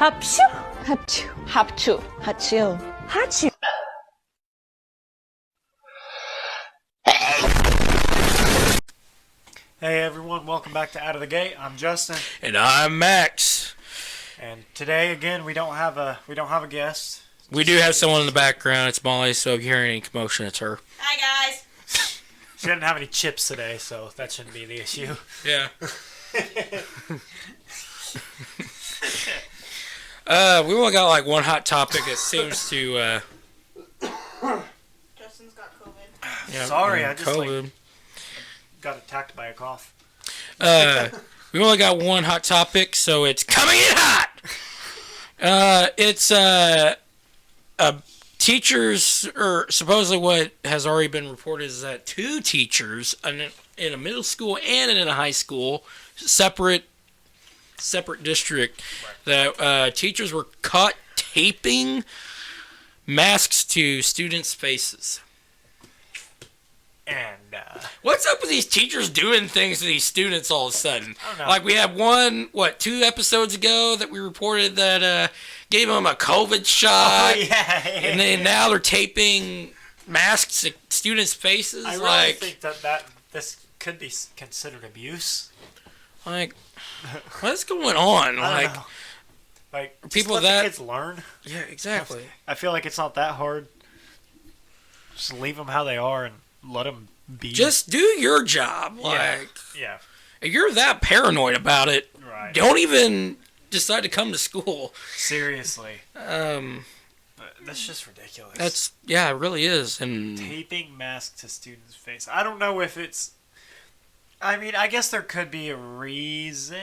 합주. 합주. 합주. 합주. 합주. Hey everyone, welcome back to Out of the Gate. I'm Justin, And I'm Max. and today again we don't have a guest. We do have someone in the background. It's Molly, so if you hear any commotion, it's her. Hi guys. She didn't have any chips today, so that shouldn't be the issue. Yeah. We only got like one hot topic that seems to. Justin's got COVID. Yeah, Sorry, I just COVID. got attacked by a cough. We only got one hot topic, so it's coming in hot. It's teachers, or supposedly what has already been reported is that two teachers in a middle school and in a high school, separate district, that teachers were caught taping masks to students' faces. And What's up with these teachers doing things to these students all of a sudden? I don't know. Like we had two episodes ago that we reported that gave them a COVID shot. oh yeah, And then now they're taping masks to students' faces. I really think that this could be considered abuse. Like, what's going on? I don't know. Like people just let that- the kids learn. Yeah, exactly. I feel like it's not that hard. Just leave them how they are and let them be. Just do your job. yeah, Like, yeah, if you're that paranoid about it, right. don't even decide to come to school. Seriously, that's just ridiculous. It really is. And Taping masks to students' face. I don't know if it's. I mean, I guess there could be a reason.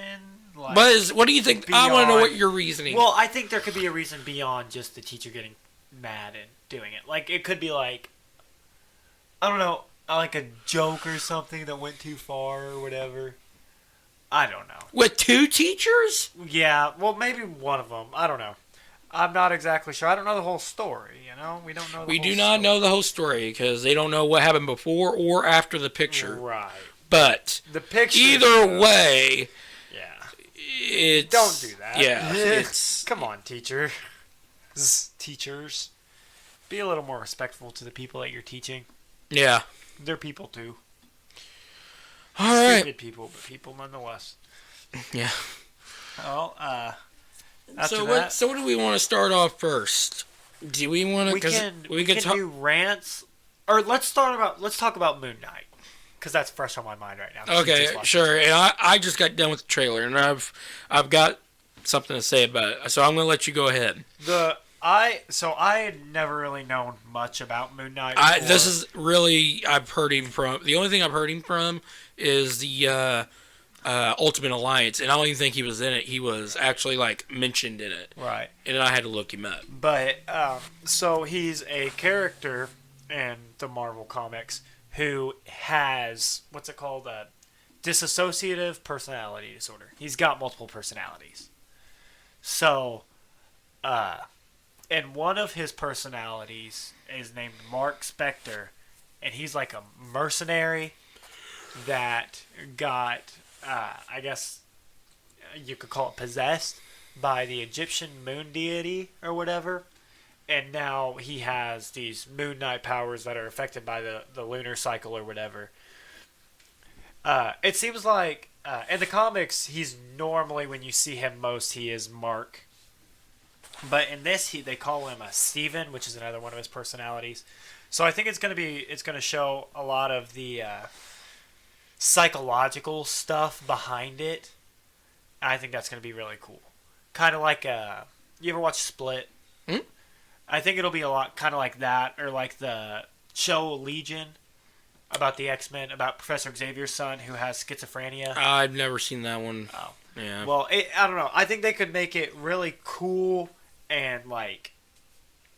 Like, what do you think? I want to know beyond- what your reasoning. Well, I think there could be a reason beyond just the teacher getting mad and doing it. Like, it could be like, I don't know, like a joke or something that went too far or whatever. I don't know. With two teachers? Yeah, well, maybe one of them. I don't know. I'm not exactly sure. I don't know the whole story, you know? We don't know the We whole do not story. know the whole story because they don't know what happened before or after the picture. Right. But The picture. either way, Yeah. it's... Don't do that. Yeah, it's... Come on, teachers. Be a little more respectful to the people that you're teaching. Yeah. They're people too. All right. Stupid people, but people nonetheless. Yeah. Well, after So that, what do we want to start off first? Do we want to? we can do rants, or let's talk about Moon Knight, because that's fresh on my mind right now. 'cause we Okay, just watched sure. And I just got done with the trailer, and I've got something to say about it. So I'm gonna let you go ahead. I had never really known much about Moon Knight. This is really I've heard him from. The only thing I've heard him from is the Ultimate Alliance, and I don't even think he was in it. He was actually like mentioned in it, right. and I had to look him up. But so he's a character in the Marvel comics who has what's it called, a dissociative personality disorder. He's got multiple personalities. So, and one of his personalities is named Mark Spector, and he's like a mercenary that got, I guess you could call it possessed by the Egyptian moon deity or whatever. And now he has these Moon Knight powers that are affected by the lunar cycle or whatever. It seems like in the comics, he's normally, when you see him most, he is Mark. But in this, they call him a Steven, which is another one of his personalities. So I think it's going to show a lot of the psychological stuff behind it. I think that's going to be really cool. Kind of like you ever watch Split? Hmm? I think it'll be a lot kind of like that, or like the show Legion about the X-Men, about Professor Xavier's son who has schizophrenia. I've never seen that one. Oh. Yeah. Well, I don't know. I think they could make it really cool and like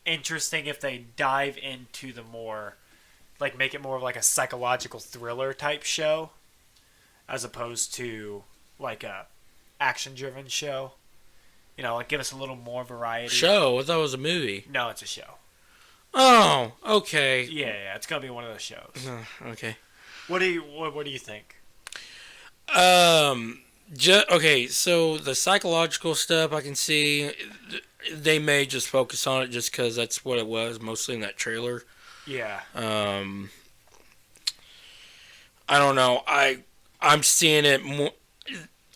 interesting if they dive into the more, like, make it more of like a psychological thriller type show, as opposed to like a action-driven show. You know, like give us a little more variety. Show? I thought it was a movie. No, it's a show. Oh, okay. Yeah, it's gonna be one of those shows. Okay. What do you think? Okay, so the psychological stuff I can see, they may just focus on it just because that's what it was mostly in that trailer. Yeah. I don't know. I'm seeing it more.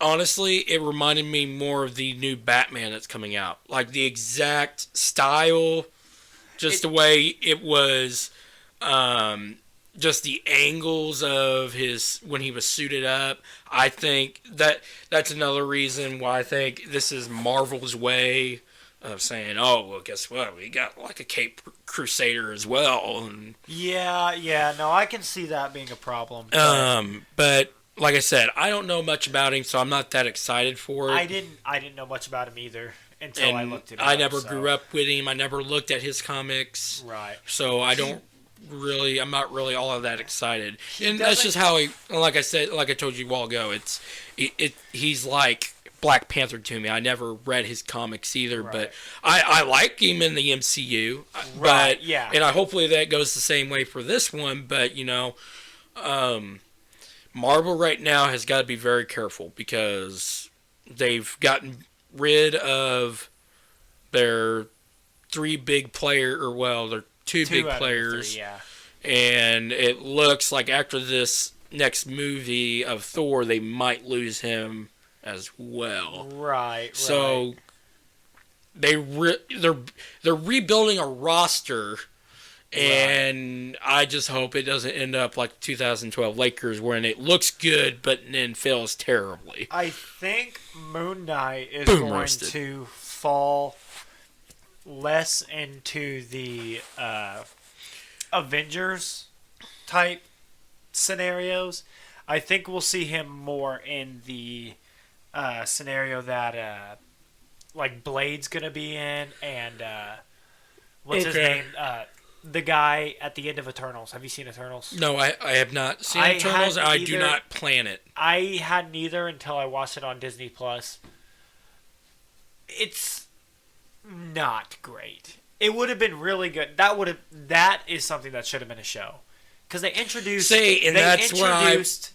Honestly, it reminded me more of the new Batman that's coming out. Like the exact style, just the way it was, just the angles of his when he was suited up. I think that's another reason why I think this is Marvel's way of saying, "Oh, well, guess what? We got like a Cape Crusader as well." And, Yeah. No, I can see that being a problem. but like I said, I don't know much about him, so I'm not that excited for it. I didn't know much about him either until I looked it up. I never grew up with him. I never looked at his comics. Right. So I'm not really all of that excited. And that's just how like I said, like I told you a while ago, he's like Black Panther to me. I never read his comics either, Right. but I like him in the MCU. Right, But, yeah. And hopefully that goes the same way for this one, but, Marvel right now has got to be very careful because they've gotten rid of their their two big out of the players. three, yeah. And it looks like after this next movie of Thor, they might lose him as well. Right. So they're rebuilding a roster, and I just hope it doesn't end up like 2012 Lakers, when it looks good but then fails terribly. I think Moon Knight is Boom, going roasted. to fall less into the Avengers type scenarios. I think we'll see him more in the scenario that like Blade's gonna be in, and what's his name? The guy at the end of Eternals. Have you seen Eternals? No, I have not seen I Eternals. hadn't I do either. not plan it. I hadn't either until I watched it on Disney Plus. It's not great. It would have been really good. That is something that should have been a show, because they introduced. That's what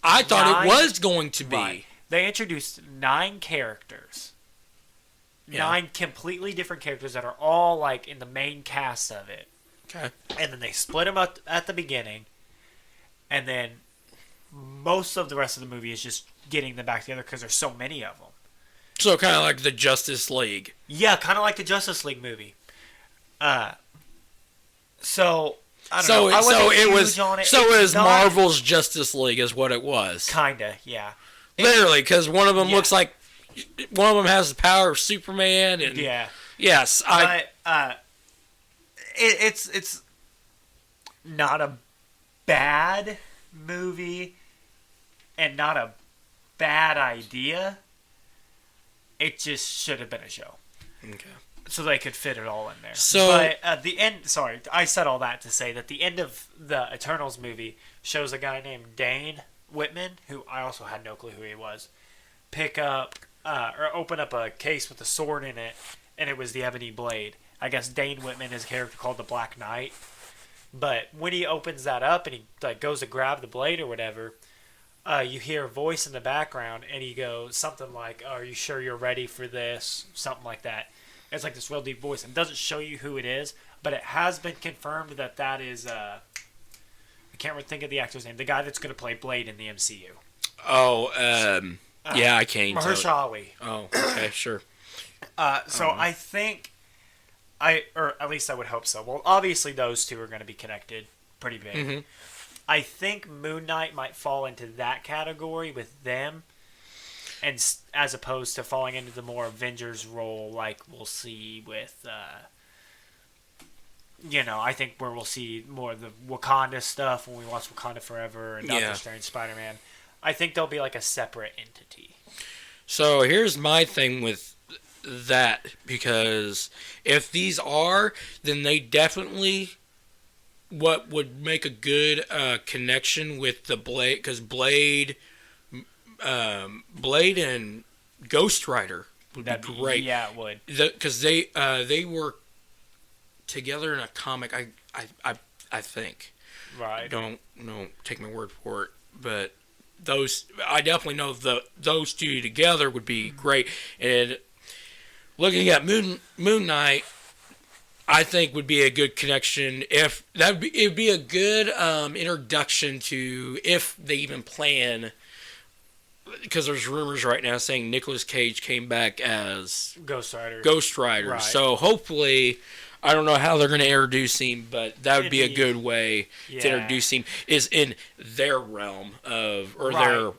I thought it was going to be. Right. They introduced 9 characters. Yeah. 9 completely different characters that are all like in the main cast of it. Okay. And then they split them up at the beginning, and then most of the rest of the movie is just getting them back together because there's so many of them. So kind of like the Justice League. Yeah, kind of like the Justice League movie. So I don't know. I wasn't huge on it. So it was not, Marvel's Justice League, is what it was. Kinda, yeah. Literally, because one of them Yeah. looks like one of them has the power of Superman, and Yeah. yes, It's not a bad movie and not a bad idea. It just should have been a show. Okay. So they could fit it all in there. So- but at the end, sorry, I said all that to say that the end of the Eternals movie shows a guy named Dane Whitman, who I also had no clue who he was, pick up or open up a case with a sword in it, and it was the Ebony Blade. I guess Dane Whitman is a character called the Black Knight. But when he opens that up and he like goes to grab the blade or whatever, you hear a voice in the background, and he goes something like, "Are you sure you're ready for this?" Something like that. It's like this real deep voice, and it doesn't show you who it is, but it has been confirmed that is I can't really think of the actor's name, the guy that's going to play Blade in the MCU. Oh, yeah, I can't. Mahershala Ali. Oh, okay, sure. So I think or at least I would hope so. Well, obviously those two are going to be connected pretty big. Mm-hmm. I think Moon Knight might fall into that category with them, and as opposed to falling into the more Avengers role, like we'll see with, I think where we'll see more of the Wakanda stuff when we watch Wakanda Forever and Doctor Strange, Spider-Man. I think they'll be like a separate entity. So here's my thing with that, because if these are, then they definitely what would make a good connection with the Blade, because Blade and Ghost Rider would be great. Yeah, it would. Because they were together in a comic. I think. Right. Don't take my word for it, but I definitely know those two together would be great. And looking at Moon Knight, I think would be a good connection. If it'd be a good introduction to, if they even plan, because there's rumors right now saying Nicolas Cage came back as Ghost Rider. Right. So hopefully, I don't know how they're going to introduce him, but that would be a good way to introduce him, is in their realm of, or their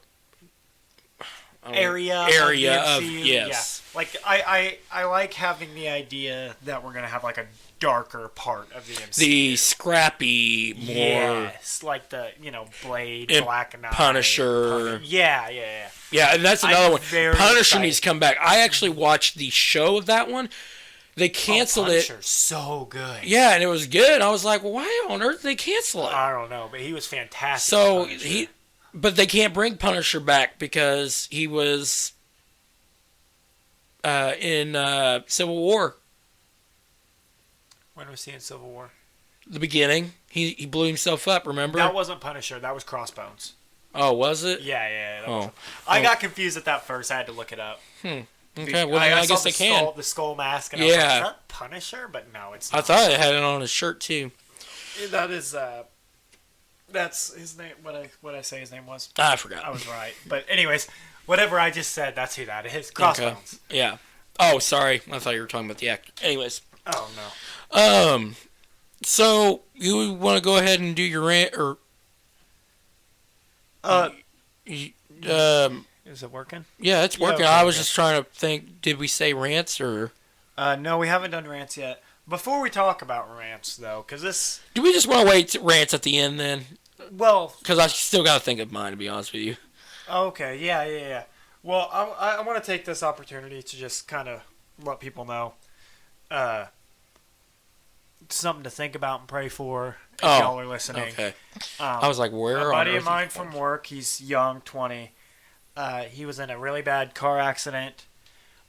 area of yes. Yeah. Like I like having the idea that we're gonna have like a darker part of the MCU. The scrappy, more like the Blade, Black Knight, Punisher. Yeah, and that's another one. Very Punisher excited. needs to come back. I actually watched the show of that one. They canceled Punisher's it. So good. Yeah, and it was good. I was like, well, why on earth did they cancel it? I don't know, but he was fantastic. So but they can't bring Punisher back because he was in Civil War. When was he in Civil War? The beginning. He blew himself up, remember? That wasn't Punisher. That was Crossbones. Oh, was it? Yeah. I got confused at that first. I had to look it up. Okay, well, I guess they can. The skull mask. And I was like, is that Punisher? But no, it's not. I thought it had it on his shirt, too. That is... That's his name. What I say his name was? I forgot. I was right. But anyways, whatever I just said, that's who that is. Crossbones. Okay. Yeah. Oh, sorry. I thought you were talking about the actor. Anyways. Oh no. So you want to go ahead and do your rant, or? Is it working? Yeah, it's working. Okay, I was just trying to think. Did we say rants or? No, we haven't done rants yet. Before we talk about rants, though, because this. Do we just want to wait to rants at the end then? Well, because I still got to think of mine, to be honest with you. Okay, yeah. Well, I want to take this opportunity to just kind of let people know something to think about and pray for if y'all are listening. Okay. I was like, where a on buddy earth of mine from work, he's young, 20. He was in a really bad car accident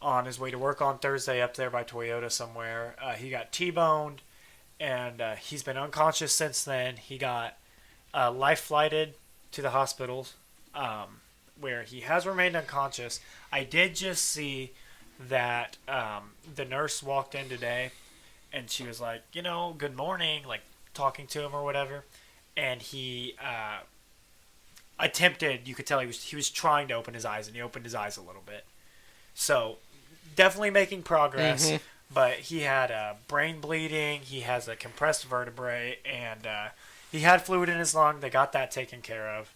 on his way to work on Thursday up there by Toyota somewhere. He got T-boned, and he's been unconscious since then. He got life-flighted to the hospital, where he has remained unconscious. I did just see that the nurse walked in today, and she was like, good morning, like talking to him or whatever. And he attempted, you could tell he was trying to open his eyes, and he opened his eyes a little bit. So definitely making progress, but he had brain bleeding, he has a compressed vertebrae, and he had fluid in his lung. They got that taken care of.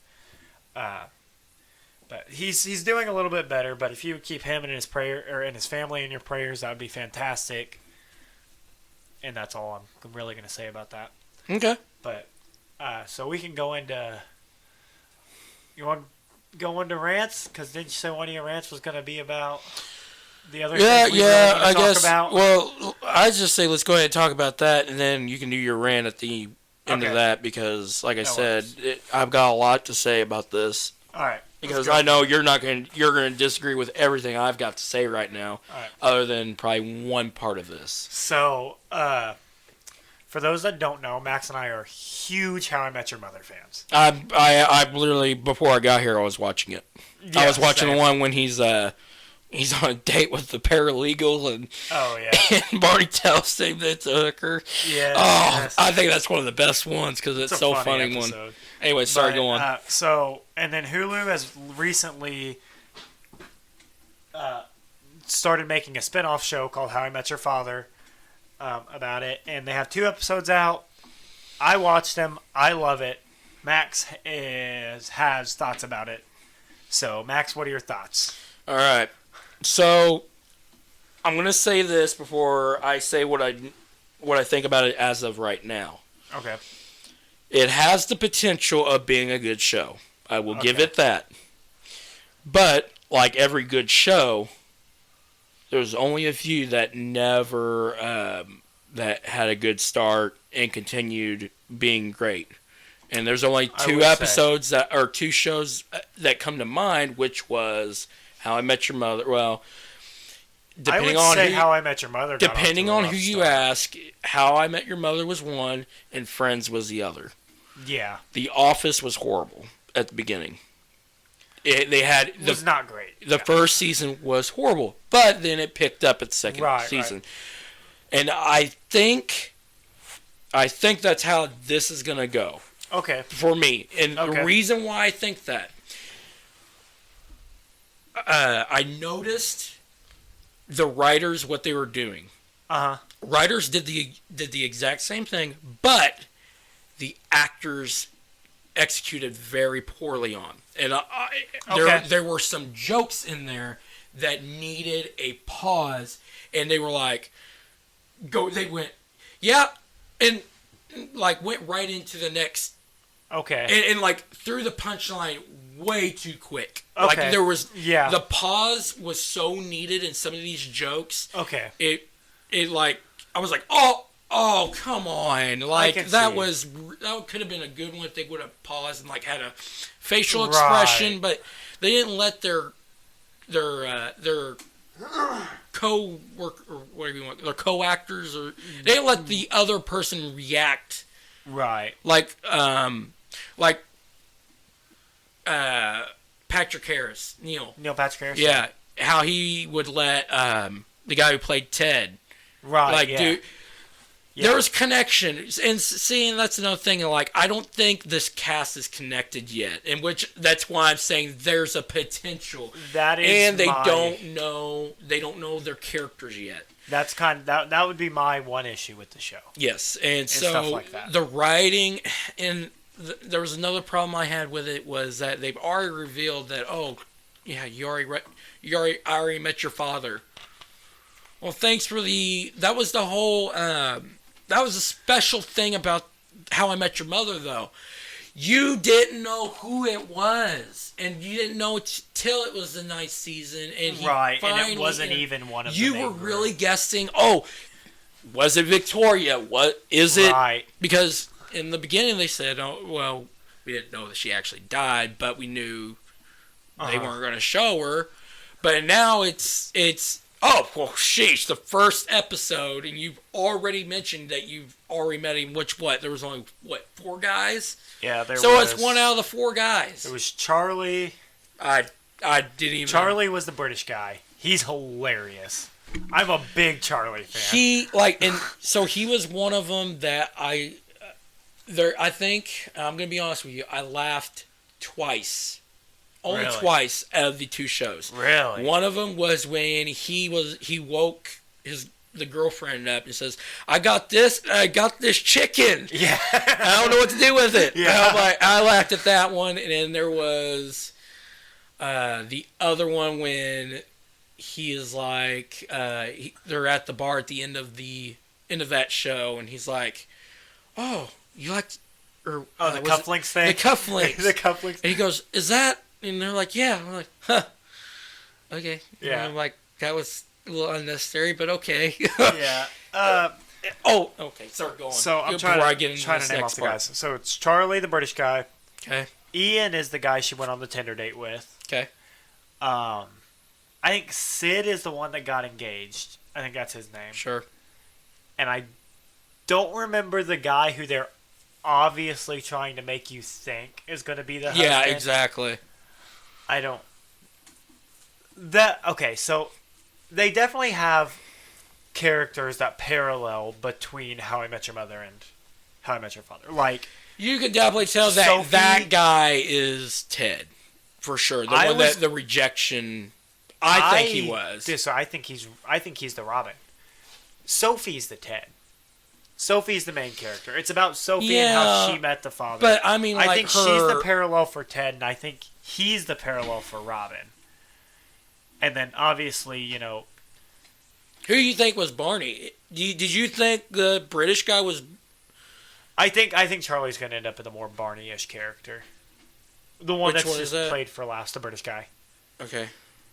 But he's doing a little bit better. But if you keep him and his family in your prayers, that would be fantastic. And that's all I'm really going to say about that. Okay. But so we can go into. You want to go into rants? Because didn't you say one of your rants was going to be about the other things we really I guess. about? Well, I just say let's go ahead and talk about that, and then you can do your rant at the end of that, because, like I said, I've got a lot to say about this. All right. Because I know you're going to disagree with everything I've got to say right now, other than probably one part of this. So, for those that don't know, Max and I are huge How I Met Your Mother fans. I literally, before I got here, I was watching it. Yeah, I was watching the one when he's on a date with the paralegal, and and Barney tells him that it's a hooker. Yeah. Oh, I think that's one of the best ones because it's so funny one. Anyway, sorry, go on. And then Hulu has recently started making a spin-off show called How I Met Your Father about it, and they have 2 episodes out. I watched them. I love it. Max has thoughts about it. So, Max, what are your thoughts? All right. So, I'm going to say this before I say what I think about it as of right now. Okay. It has the potential of being a good show. I will give it that. But, like every good show, there's only a few that never, that had a good start and continued being great. And there's only 2 episodes or 2 shows that come to mind, which was How I Met Your Mother. Well, depending on How I Met Your Mother. Depending on who you ask, How I Met Your Mother was one, and Friends was the other. Yeah. The Office was horrible at the beginning. They had It was not great. The first season was horrible, but then it picked up its second season. Right. And I think that's how this is going to go. Okay. For me. And the reason why I think that, I noticed the writers, what they were doing. Uh-huh. Writers did the exact same thing, but the actors executed very poorly on. And there were some jokes in there that needed a pause, and they were like, they went, yeah, and like went right into the next. Okay. And like threw the punchline way too quick. Okay. Like there was, the pause was so needed in some of these jokes. Okay. It like, I was like, oh, come on. Like, that could have been a good one if they would have paused and, like, had a facial expression, but they didn't let their co-work, or whatever you want, their co-actors, or they didn't let the other person react. Right. Like Patrick Harris, Neil Patrick Harris? Yeah. How he would let, the guy who played Ted. Right, like, dude, there was connection, and seeing that's another thing. Like, I don't think this cast is connected yet, and that's why I'm saying there's a potential. That is, and they don't know their characters yet. That's that would be my one issue with the show. Yes, and so stuff like that. The writing, and there was another problem I had with it was that they've already revealed that you already met your father. Well, thanks for that was the whole, that was a special thing about How I Met Your Mother, though. You didn't know who it was, and you didn't know till it was the ninth season, and and it wasn't even one of them. You were really guessing, was it Victoria? What is it? Right. Because in the beginning they said, we didn't know that she actually died, but we knew they weren't going to show her. But now it's sheesh, the first episode, and you've already mentioned that you've already met him, there was only, 4 guys? Yeah, So it's one out of the 4 guys. It was Charlie. I didn't even... Charlie was the British guy. He's hilarious. I'm a big Charlie fan. So he was one of them that I think, I'm going to be honest with you, I laughed twice. Only twice out of the 2 shows. Really? One of them was when he woke the girlfriend up and says, I got this chicken. Yeah. I don't know what to do with it. Yeah. I laughed at that one. And then there was the other one when he is like, they're at the bar at the end of that show, and he's like, oh, you like... the cufflinks thing? The cufflinks. The cufflinks. And he goes, is that... And they're like, yeah. I'm like, huh. Okay. Yeah. And I'm like, that was a little unnecessary, but okay. Yeah. Okay. Start going. So I'm trying to name off the guys. So it's Charlie, the British guy. Okay. Ian is the guy she went on the Tinder date with. Okay. I think Sid is the one that got engaged. I think that's his name. Sure. And I don't remember the guy who they're obviously trying to make you think is going to be the husband. Yeah, exactly. I don't... Okay, so they definitely have characters that parallel between How I Met Your Mother and How I Met Your Father. Like... You can definitely tell that Sophie, that guy is Ted. For sure. The rejection... I think he was. So I think he's the Robin. Sophie's the Ted. Sophie's the main character. It's about Sophie and how she met the father. But I mean, I think she's the parallel for Ted, and I think he's the parallel for Robin. And then obviously, who do you think was Barney? Did you think the British guy was? I think Charlie's going to end up with a more Barney-ish character. The one that's just played for laughs, the British guy. Okay.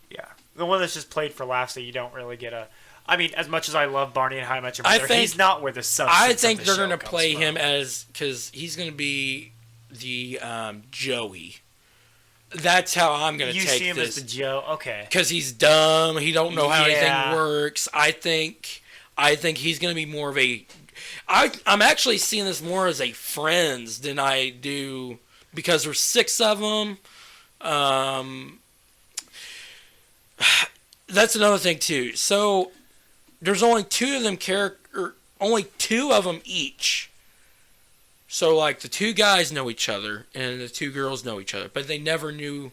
Yeah, the one that's just played for laughs that you don't really get a. I mean, as much as I love Barney and How I Met Your Mother, he's not where the substance I think of the they're going to play from. him as... Because he's going to be the Joey. That's how I'm going to take this. You see him as the Joe? Okay. Because he's dumb. He don't know how anything works. I think he's going to be more of a... I'm actually seeing this more as a Friends than I do... Because there's 6 of them. That's another thing too. So there's only only two of them each. So like the two guys know each other and the two girls know each other, but they never Right.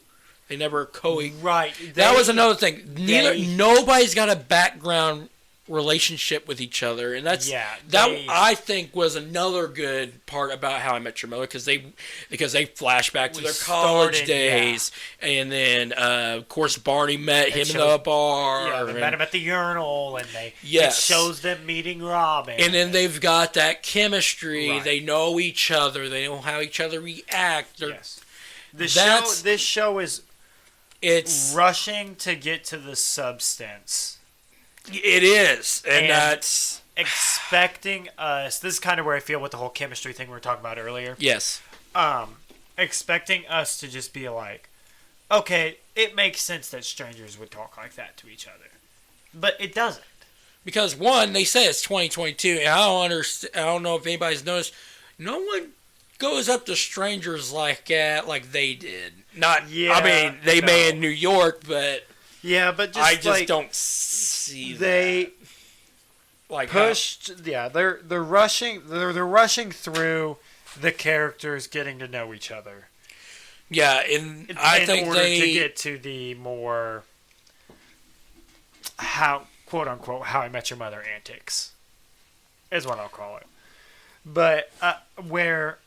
That was another thing. Nobody's got a background relationship with each other, and I think was another good part about How I Met Your Mother, because they flash back to their college days, and then of course Barney met him in the bar. Yeah, they met him at the urinal, and it shows them meeting Robin, and then they've got that chemistry. Right. They know each other. They know how each other react. This show is it's rushing to get to the substance. It is, and that's expecting us. This is kind of where I feel with the whole chemistry thing we were talking about earlier. Yes. Expecting us to just be like, okay, it makes sense that strangers would talk like that to each other, but it doesn't. Because one, they say it's 2022, and I don't know if anybody's noticed. No one goes up to strangers like they did. They may in New York, but. Yeah, but I just don't see they that. Like pushed. They're rushing. They're rushing through the characters getting to know each other. Yeah, in order to get to the more quote unquote How I Met Your Mother antics is what I'll call it. But where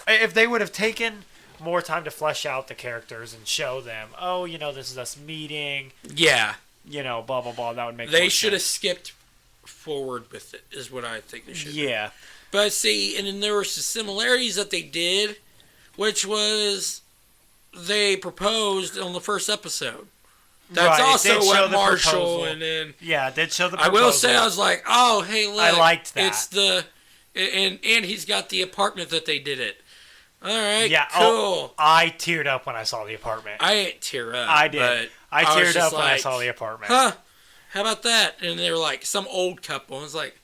if they would have taken more time to flesh out the characters and show them, this is us meeting. Yeah. Blah, blah, blah. That would make They should have skipped forward with it, is what I think they should have. Yeah. But see, and then there were some similarities that they did, which was they proposed on the first episode. That's also what Marshall and then... Yeah, it did show the proposal. I will say, I was like, oh, hey, look. I liked that. It's and he's got the apartment that they did it. All right, yeah, cool. I teared up when I saw the apartment. I didn't tear up. I did. But I teared up when I saw the apartment. Huh? How about that? And they were like some old couple. I was like,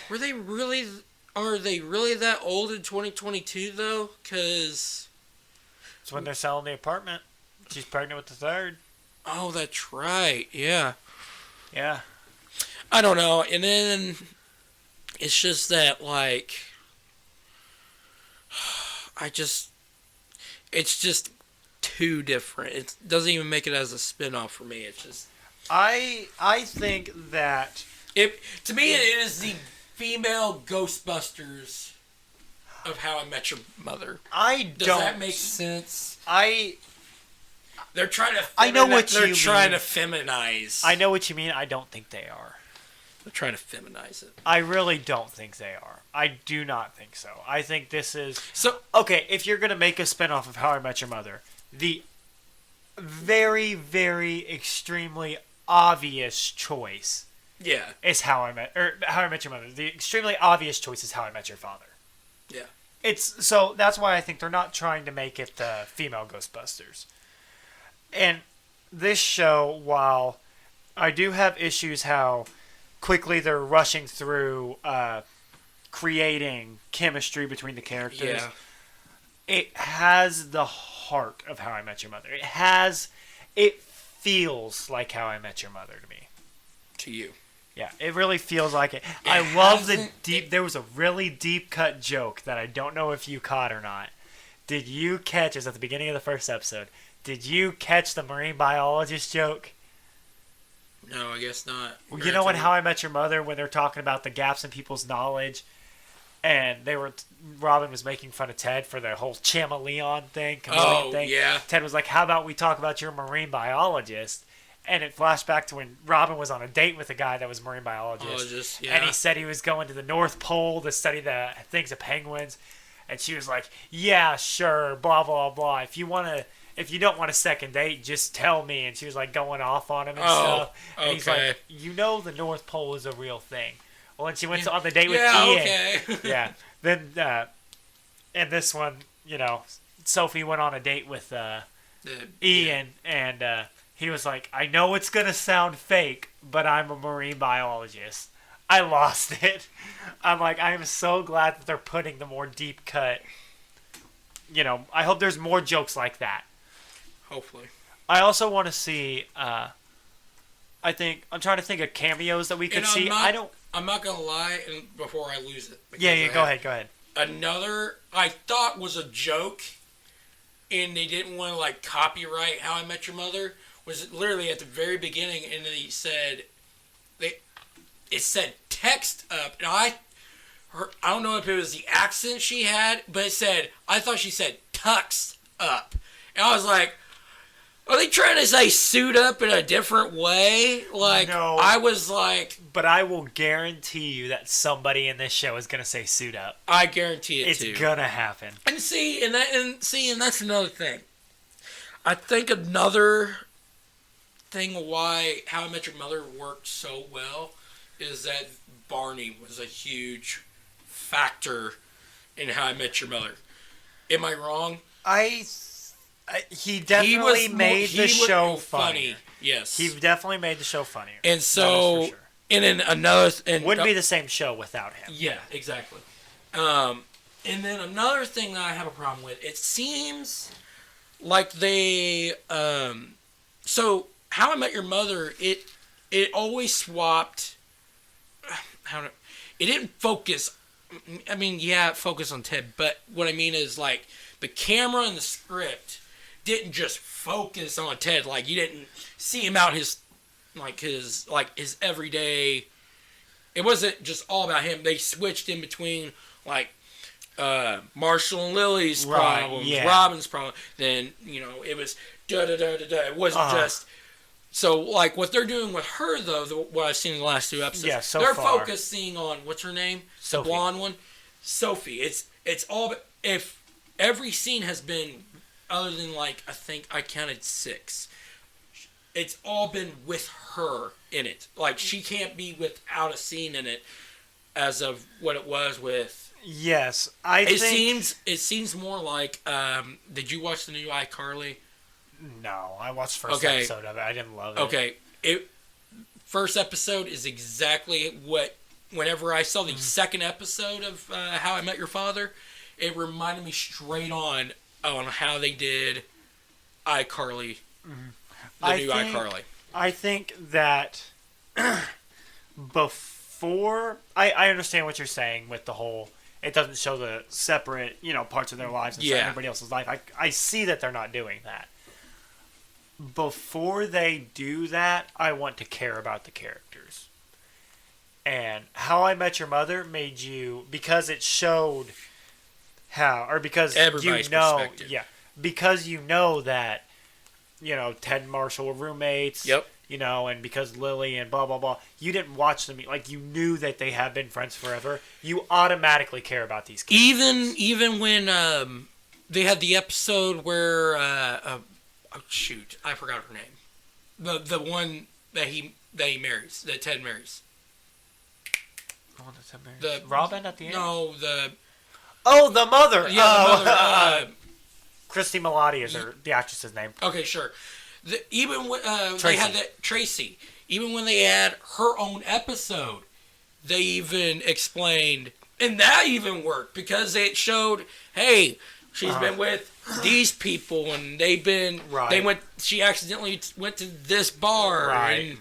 are they really that old in 2022 though? Because it's when they're selling the apartment. She's pregnant with the third. Oh, that's right. Yeah. Yeah. I don't know. And then it's just that like. It's just too different. It doesn't even make it as a spin-off for me. It's just... I think that... To me, it is the female Ghostbusters of How I Met Your Mother. Does that make sense? They're trying to... I know what you mean. They're trying to feminize. I know what you mean. I don't think they are. They're trying to feminize it. I really don't think they are. I do not think so. I think this is... So, okay, if you're going to make a spinoff of How I Met Your Mother, the very, very extremely obvious choice is How I Met Your Mother. The extremely obvious choice is How I Met Your Father. Yeah. So that's why I think they're not trying to make it the female Ghostbusters. And this show, while I do have issues how quickly they're rushing through creating chemistry between the characters. Yeah. It has the heart of How I Met Your Mother. It feels like How I Met Your Mother to me. To you. Yeah, it really feels like it. I love the deep... There was a really deep-cut joke that I don't know if you caught or not. Did you catch... It was at the beginning of the first episode. Did you catch the marine biologist joke? No, I guess not. You know in How I Met Your Mother, when they're talking about the gaps in people's knowledge, and Robin was making fun of Ted for the whole chameleon thing, chameleon thing. Yeah. Ted was like, how about we talk about your marine biologist? And it flashed back to when Robin was on a date with a guy that was a marine biologist. And he said he was going to the North Pole to study the things of penguins. And she was like, yeah, sure, blah, blah, blah. If you don't want a second date, just tell me. And she was like going off on him and stuff. And he's like, the North Pole is a real thing. Well, and she went on the date with Ian. Okay. Yeah. Then, and this one, Sophie went on a date with Ian, and he was like, I know it's going to sound fake, but I'm a marine biologist. I lost it. I'm like, I am so glad that they're putting the more deep cut. I hope there's more jokes like that. Hopefully. I also want to see. I think I'm trying to think of cameos that we could see. I'm not gonna lie, and before I lose it. Yeah. Go ahead. Another I thought was a joke, and they didn't want to like copyright How I Met Your Mother. Was literally at the very beginning, and then it said text up, and I don't know if it was the accent she had, but I thought she said tux up, and I was like, are they trying to say suit up in a different way? Like, no, I was like, but I will guarantee you that somebody in this show is gonna say suit up. I guarantee it too. It's gonna happen. And that's another thing. I think another thing why How I Met Your Mother worked so well is that Barney was a huge factor in How I Met Your Mother. Am I wrong? He definitely made the show funny. Yes, he definitely made the show funnier. And so, sure. And then another, wouldn't be the same show without him. Yeah, exactly. And then another thing that I have a problem with. It seems like they, so How I Met Your Mother, it always swapped. It didn't focus. I mean, yeah, it focused on Ted, but what I mean is like the camera and the script didn't just focus on Ted. Like you didn't see him out his everyday. It wasn't just all about him. They switched in between like Marshall and Lily's problems, Robin's problem. Then it was da da da da da. It wasn't just. So, like, what they're doing with her, though, what I've seen in the last 2 episodes, they're focusing on, what's her name? Sophie. The blonde one? Sophie. It's all, if every scene has been, other than, like, I think I counted 6, it's all been with her in it. Like, she can't be without a scene in it as of what it was with... Yes, It seems more like, did you watch the new iCarly? No, I watched the first episode of it. I didn't love it. Okay, first episode is exactly what. Whenever I saw the second episode of How I Met Your Father, it reminded me straight on how they did iCarly, the new iCarly. I think that before I understand what you're saying with the whole. It doesn't show the separate parts of their lives and everybody else's life. I see that they're not doing that. Before they do that, I want to care about the characters. And How I Met Your Mother made you, because it showed because everybody's perspective. Yeah, because that, Ted and Marshall were roommates. Yep. And because Lily and blah blah blah, you didn't watch them like you knew that they have been friends forever. You automatically care about these characters. Even when they had the episode where oh shoot, I forgot her name. The one that he marries, that Ted marries. The one that Ted marries. The Robin at the end. No, the mother. Yeah, the mother. Christy Milotti is the actress's name. Okay, sure. Even when they had that Tracy, even when they had her own episode, they even explained, and that even worked because it showed, hey, she's been with these people, and they've been. Right. She accidentally went to this bar, right? And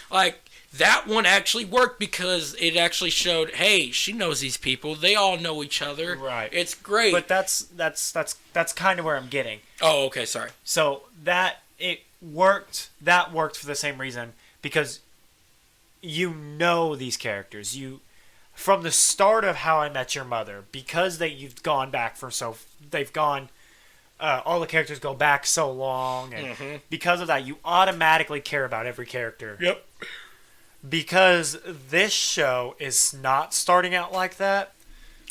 like that one actually worked because it actually showed, hey, she knows these people. They all know each other. Right. It's great. But that's kind of where I'm getting. Oh, okay. Sorry. So it worked. That worked for the same reason because these characters. From the start of How I Met Your Mother, because you've gone back they've gone. All the characters go back so long, and because of that, you automatically care about every character. Yep. Because this show is not starting out like that.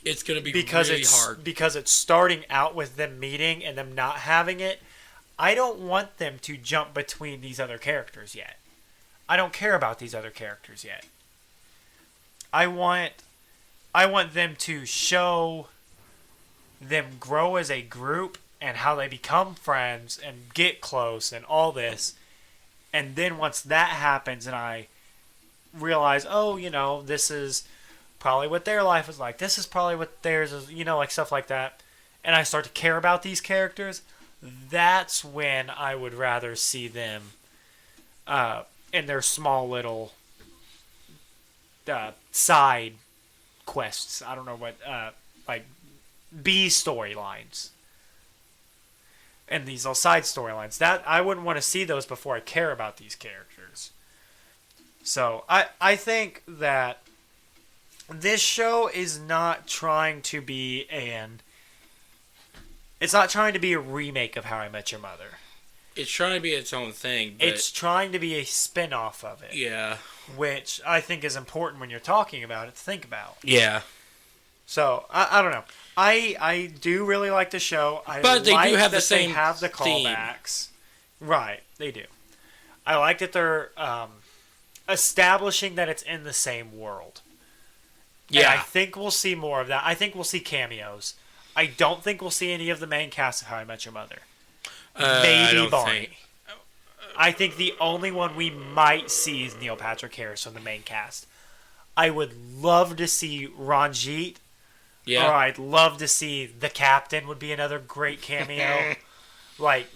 It's going to be really hard. Because it's starting out with them meeting and them not having it. I don't want them to jump between these other characters yet. I don't care about these other characters yet. I want them to show them grow as a group and how they become friends and get close and all this. And then once that happens and I realize, this is probably what their life was like. This is probably what theirs is, like stuff like that. And I start to care about these characters. that's when I would rather see them in their small little side quests. I don't know what, like B storylines. And these little side storylines. That I wouldn't want to see those before I care about these characters. So I think that this show is not trying to be it's not trying to be a remake of How I Met Your Mother. It's trying to be its own thing. But it's trying to be a spin-off of it. Yeah. Which I think is important when you're talking about it to think about. Yeah. So, I don't know. I do really like the show. But they do have the same they have the theme. callbacks. Right, they do. I like that they're establishing that it's in the same world. Yeah. And I think we'll see more of that. I think we'll see cameos. I don't think we'll see any of the main cast of How I Met Your Mother. Maybe Barney. I think the only one we might see is Neil Patrick Harris from the main cast. I would love to see Ranjit. Yeah. Or I'd love to see the Captain would be another great cameo. Like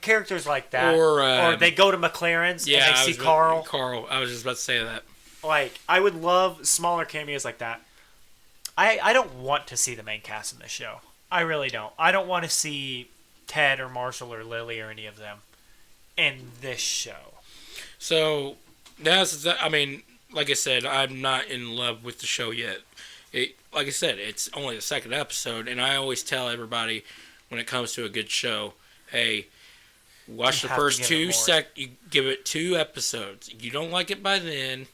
characters like that. Or they go to McLaren's and they see Carl. I was just about to say that. Like, I would love smaller cameos like that. I don't want to see the main cast in this show. I really don't. I don't want to see Ted or Marshall or Lily or any of them in this show. So, like I said, I'm not in love with the show yet. Like I said, it's only the second episode, and I always tell everybody when it comes to a good show, hey, watch the first you give it 2 episodes. You don't like it by then,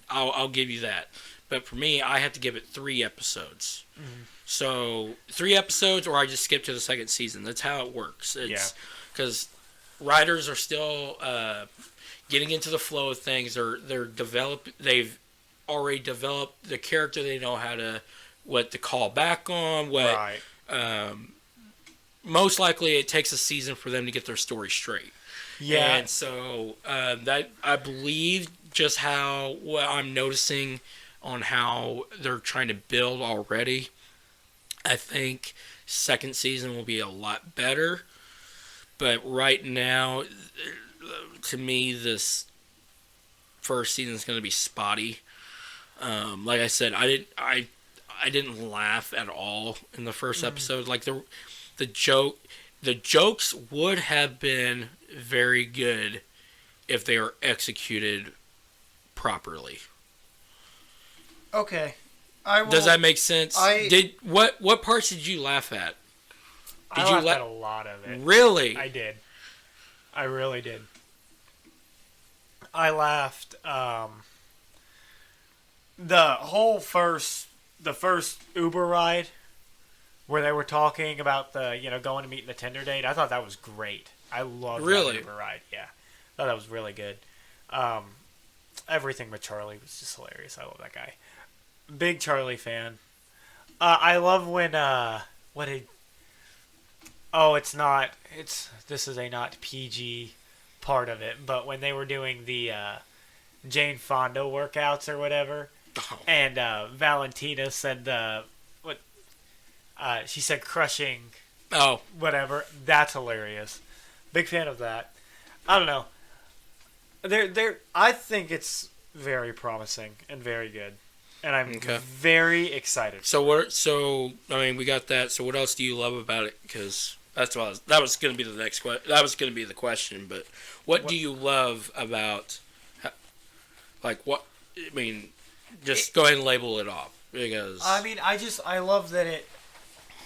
I'll give you that. But for me, I have to give it 3 episodes. Mm-hmm. So 3 episodes, or I just skip to the second season. That's how it works. Because writers are still getting into the flow of things. They've already developed the character. They know what to call back on. Most likely, it takes a season for them to get their story straight. Yeah, and so that I believe just what I'm noticing on how they're trying to build already. I think second season will be a lot better. But right now, to me, this first season is going to be spotty. Like I said, I didn't laugh at all in the first episode. Like the jokes would have been very good if they were executed properly. Okay. Does that make sense? What parts did you laugh at? I laughed at a lot of it. Really? I did. I really did. I laughed. The first Uber ride where they were talking about going to meet in the Tinder date. I thought that was great. I loved that Uber ride. Yeah, I thought that was really good. Everything with Charlie was just hilarious. I love that guy. Big Charlie fan. I love when this is a not PG part of it, but when they were doing the Jane Fonda workouts or whatever, and Valentina said she said crushing, whatever. That's hilarious. Big fan of that. I don't know. I think it's very promising and very good. And I'm very excited. We got that. So what else do you love about it? Because that was going to be the next question. That was going to be the question. But what do you love about? Just go ahead and label it off. Because I love that it.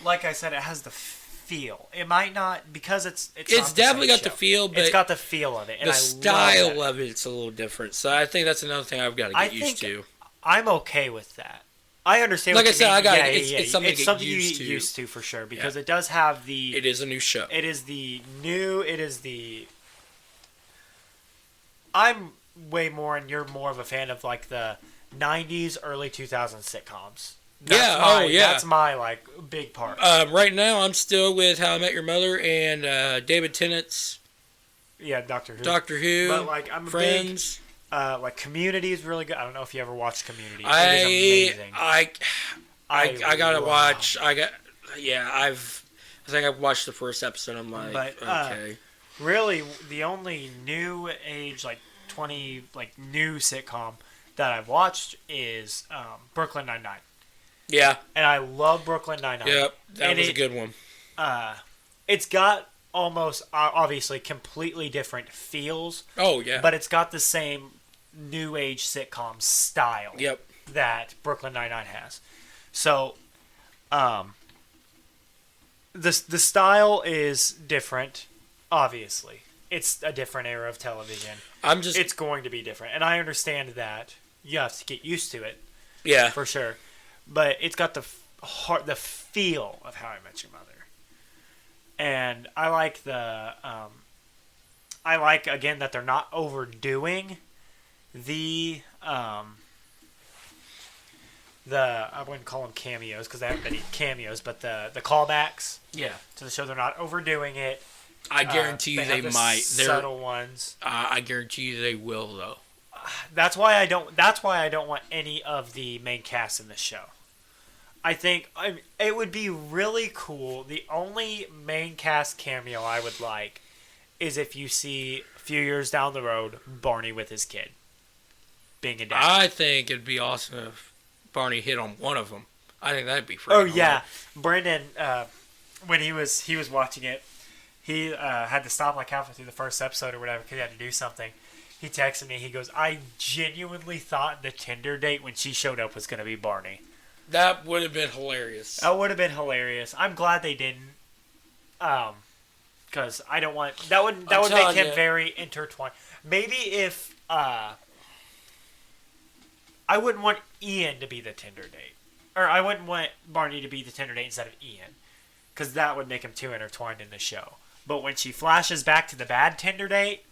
Like I said, it has the feel. It might not because it's definitely got the feel, but it's got the feel of it. And the style of it's a little different. So I think that's another thing I've got to get used to. I'm okay with that. I understand. Like what you I said, mean. It's something you get used to for sure because it does have the. It is a new show. It is the new. It is the. I'm way more, and you're more of a fan of like the '90s, early 2000s sitcoms. That's my big part. Right now, I'm still with How I Met Your Mother and David Tennant's. Yeah, Doctor Who. Doctor Who. But I'm Friends. Community is really good. I don't know if you ever watched Community. It is amazing. I gotta watch. I've I think I watched the first episode. I'm like, But, okay. Really, the only new age, new sitcom that I've watched is Brooklyn Nine-Nine. Yeah. And I love Brooklyn Nine-Nine. Yep. That was a good one. It's got almost, obviously, completely different feels. Oh, yeah. But it's got the same new age sitcom style. Yep. That Brooklyn Nine-Nine has. So, the style is different, obviously. It's a different era of television. It's going to be different. And I understand that you have to get used to it. Yeah. For sure. But it's got the feel of How I Met Your Mother. And I like again, that they're not overdoing the I wouldn't call them cameos because they haven't been cameos, but the callbacks to the show. They're not overdoing it. I guarantee you they might. They're subtle ones. I guarantee you they will, though. That's why I don't want any of the main cast in the show. I think it would be really cool. The only main cast cameo I would like is if you see a few years down the road Barney with his kid being a dad. I think it'd be awesome if Barney hit on one of them. I think that'd be freaking Oh yeah, Brendan. When he was watching it, he had to stop like halfway through the first episode or whatever because he had to do something. He texted me. He goes, "I genuinely thought the Tinder date when she showed up was going to be Barney." That would have been hilarious. That would have been hilarious. I'm glad they didn't. Because I don't want that would make him very intertwined. Maybe if I wouldn't want Ian to be the Tinder date. Or I wouldn't want Barney to be the Tinder date instead of Ian. Because that would make him too intertwined in the show. But when she flashes back to the bad Tinder date,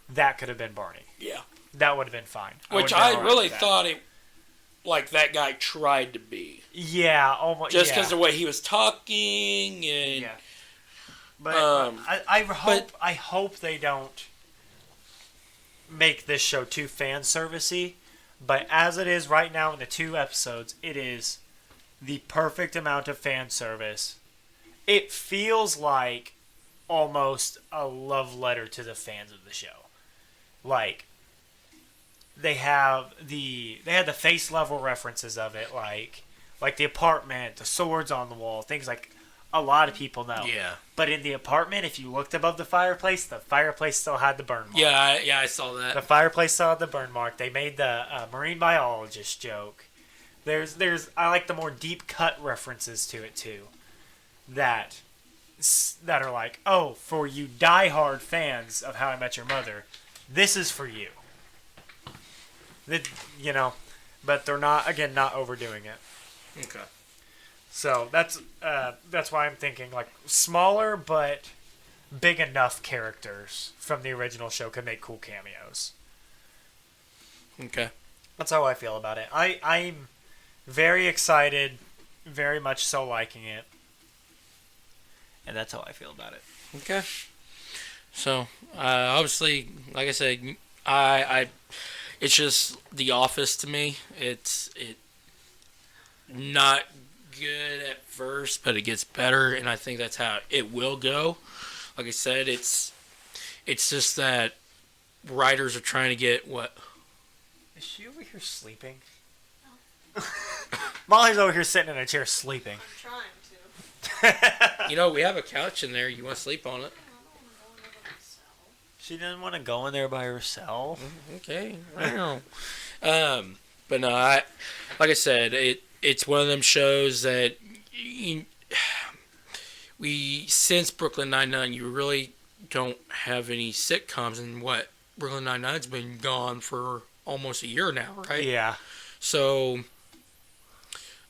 that could have been Barney. Yeah. That would have been fine. Which I really thought it, like that guy tried to be. Yeah, almost. Just because of the way he was talking and... Yeah. But I hope they don't make this show too fan servicey. But as it is right now in the 2 episodes, it is the perfect amount of fan service. It feels like almost a love letter to the fans of the show. Like they had the face level references of it, like the apartment, the swords on the wall, things like a lot of people know. Yeah. But in the apartment, if you looked above the fireplace still had the burn mark. Yeah, I saw that. The fireplace still had the burn mark. They made the marine biologist joke. I like the more deep cut references to it too. That are like, oh, for you diehard fans of How I Met Your Mother, this is for you. But they're not overdoing it. Okay. So that's why I'm thinking like smaller but big enough characters from the original show could make cool cameos. Okay. That's how I feel about it. I'm very excited, very much so liking it. And that's how I feel about it. Okay. So, obviously, like I said, I it's just The Office to me. It's not good at first, but it gets better, and I think that's how it will go. Like I said, it's just that writers are trying to get what. Is she over here sleeping? No. Molly's over here sitting in a chair sleeping. I'm trying to. You know, we have a couch in there. You want to sleep on it? She didn't want to go in there by herself. Okay, I know. But no, like I said, it's one of them shows that since Brooklyn Nine-Nine, you really don't have any sitcoms, and what Brooklyn Nine-Nine's been gone for almost a year now, right? Yeah. So,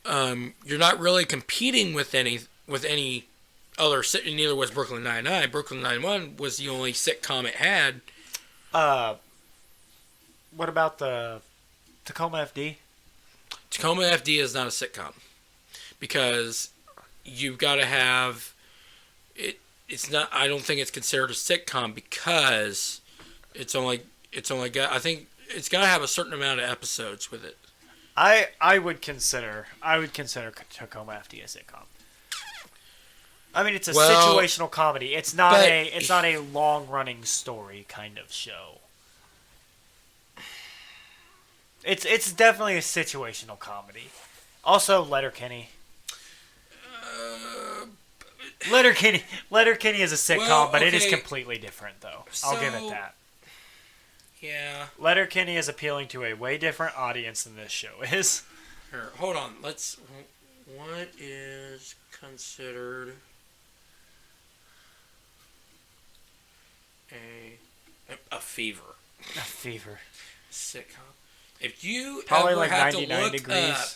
you're not really competing with any other sitcom. Neither was Brooklyn Nine-Nine. Brooklyn Nine-Nine was the only sitcom it had. What about the Tacoma FD? Tacoma FD is not a sitcom because you've got to have it. It's not. I don't think it's considered a sitcom because it's only got. I think it's got to have a certain amount of episodes with it. I would consider Tacoma FD a sitcom. I mean, it's a Well, situational comedy. It's not but- a long running story kind of show. It's definitely a situational comedy. Also, Letterkenny. Letterkenny is a sitcom, Well, but it is okay. completely different, though. I'll give it So- that. Yeah. Letterkenny is appealing to a way different audience than this show is. Here, hold on. What is considered a fever A fever. sitcom? If you Probably ever like have 99 to look degrees. up,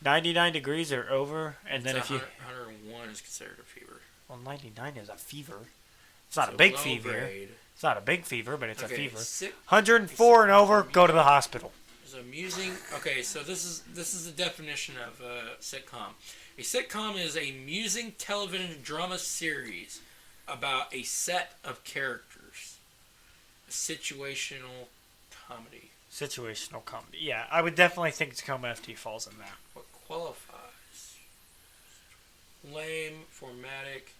99 degrees or over, and then it's if you... 101 is considered a fever. Well, 99 is a fever. It's not So a big low fever. grade. It's not a big fever, but it's Okay, a fever. 104 104 and over, go to the hospital. is amusing. Okay, so this is the definition of a sitcom. A sitcom is a amusing television drama series about a set of characters. A situational comedy. Situational comedy. Yeah, I would definitely think Tacoma FT falls in that. What qualifies? Lame, formatic,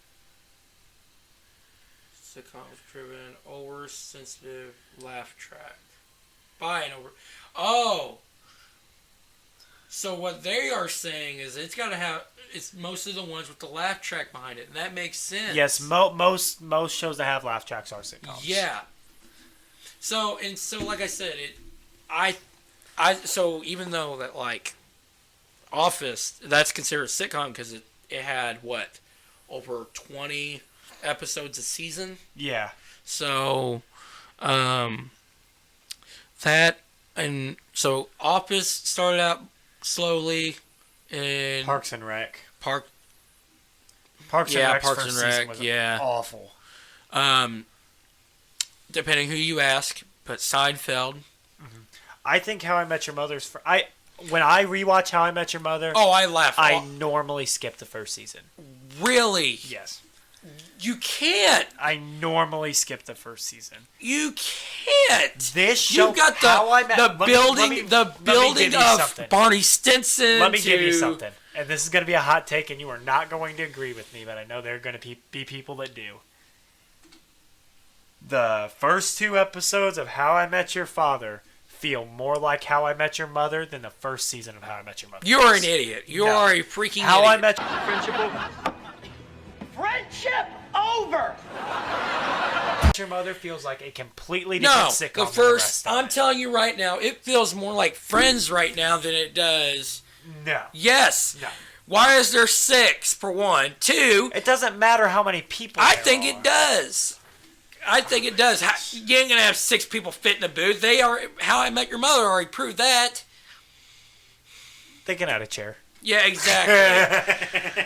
sitcoms driven, oversensitive, laugh track. By and over. Oh! So what they are saying is it's got to have, it's most of the ones with the laugh track behind it, and that makes sense. Yes, most shows that have laugh tracks are sitcoms. Yeah. So like I said, so even though that like Office, that's considered a sitcom because it had what, over 20 episodes a season. Yeah. So that, and so Office started out slowly in Parks and Rec. Parks Rec's and first Rec, season was yeah. awful. Depending who you ask, but Seinfeld. I think How I Met Your Mother's... when I rewatch How I Met Your Mother, Oh, I laugh. I normally skip the first season. Really? Yes. You can't. I normally skip the first season. You can't. This show, You got How I Met... the let me- building, let me the give building you of something. Barney Stinson. Let me give you to- something. And this is going to be a hot take, and you are not going to agree with me, but I know there are going to be people that do. The first 2 episodes of How I Met Your Father feel more like How I Met Your Mother than the first season of How I Met Your Mother. You're an idiot. You No. are a freaking How I idiot. Met Friendship over. Friendship over. Your Mother feels like a completely No, different sitcom the than first. rest of I'm it. telling you right now, it feels more like Friends right now than it does. No. Yes. No. Why is there 6 for one? 2. It doesn't matter how many people I there think are. it does. I think it does. You ain't gonna have 6 people fit in a booth. They are. How I Met Your Mother already proved that. They can add a chair. Yeah, exactly.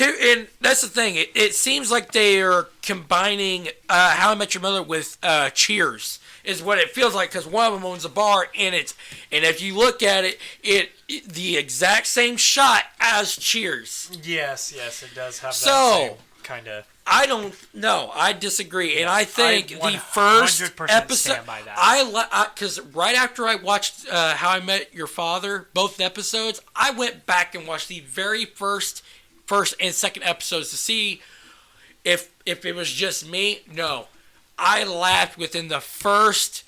And that's the thing. It seems like they are combining How I Met Your Mother with Cheers. Is what it feels like because one of them owns a bar and if you look at it the exact same shot as Cheers. Yes, it does have that So, same kind of... I don't know. I disagree, and I think I the first 100% episode. stand by that. Because right after I watched How I Met Your Father, both episodes, I went back and watched the very first and second episodes to see if it was just me. No, I laughed within the first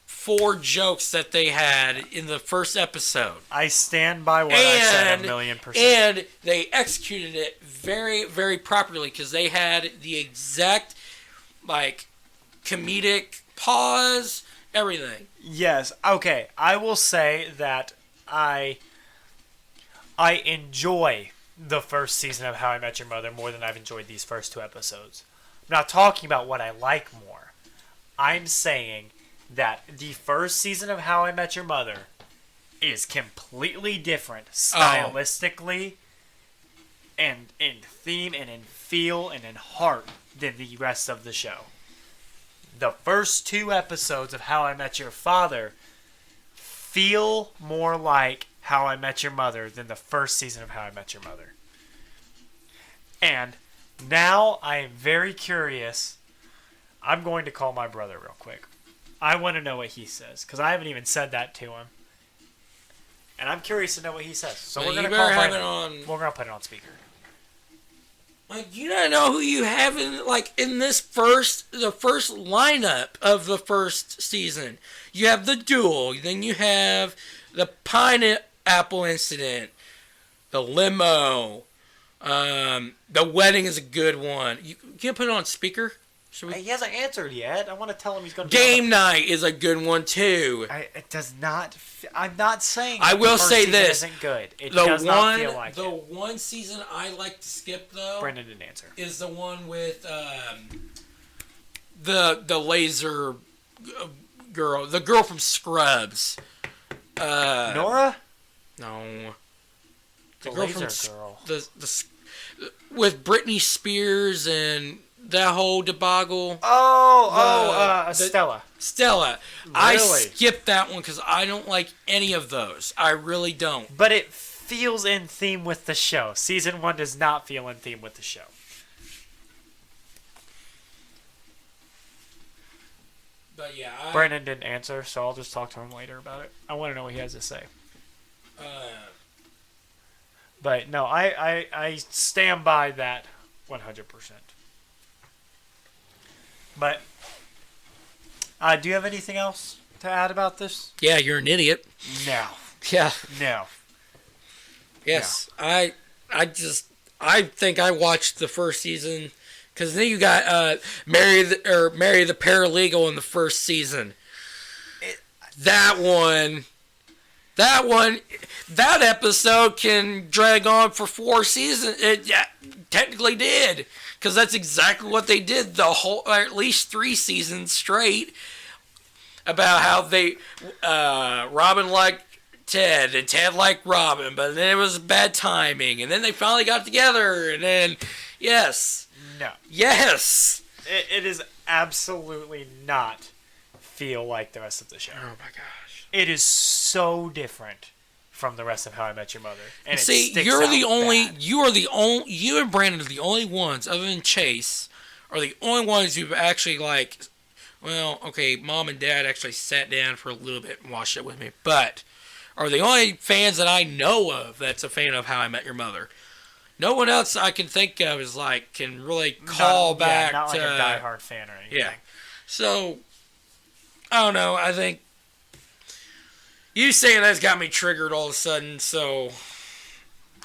4 jokes that they had in the first episode. I stand by what I said 1,000,000%. And they executed it very, very properly because they had the exact, like, comedic pause, everything. Yes, okay. I will say that I enjoy the first season of How I Met Your Mother more than I've enjoyed these first 2 episodes. I'm not talking about what I like more. I'm saying that the first season of How I Met Your Mother is completely different stylistically and in theme and in feel and in heart than the rest of the show. The first 2 episodes of How I Met Your Father feel more like How I Met Your Mother than the first season of How I Met Your Mother. And now I am very curious. I'm going to call my brother real quick. I want to know what he says because I haven't even said that to him, and I'm curious to know what he says. So Well, we're going you to call better have Brandon. it on. We're going to put it on speaker. Like, you don't know who you have in the first lineup of the first season. You have the duel, then you have the pineapple incident, the limo, the wedding is a good one. You can put it on speaker. He hasn't answered yet. I want to tell him he's going to Game night is a good one too. It does not. I'm not saying. I will say this: isn't good. It does not feel like the it. one season I like to skip though. Brendan didn't answer. Is the one with the laser girl, the girl from Scrubs. Nora? No. The laser girl. The with Britney Spears and that whole debacle. Stella. Stella. Really? I skipped that one because I don't like any of those. I really don't. But it feels in theme with the show. Season 1 does not feel in theme with the show. But yeah, Brendan didn't answer, so I'll just talk to him later about it. I want to know what he has to say. But no, I stand by that 100%. But do you have anything else to add about this? Yeah, you're an idiot. No. Yeah. No. Yes. No. I think I watched the first season because then you got Marry the Paralegal in the first season. That episode can drag on for 4 seasons. It technically did, because that's exactly what they did the whole, or at least 3 seasons straight, about how they Robin liked Ted and Ted liked Robin, but then it was bad timing, and then they finally got together, and then yes, no, yes, it is absolutely not feel like the rest of the show. Oh my gosh, it is so different from the rest of How I Met Your Mother. And see, you and Brandon are the only ones, other than Chase, are the only ones who've actually well, okay, Mom and Dad actually sat down for a little bit and watched it with me, but are the only fans that I know of that's a fan of How I Met Your Mother. No one else I can think of is can really call back not to like a diehard fan or anything. Yeah. So I don't know. I think you saying that's got me triggered all of a sudden. So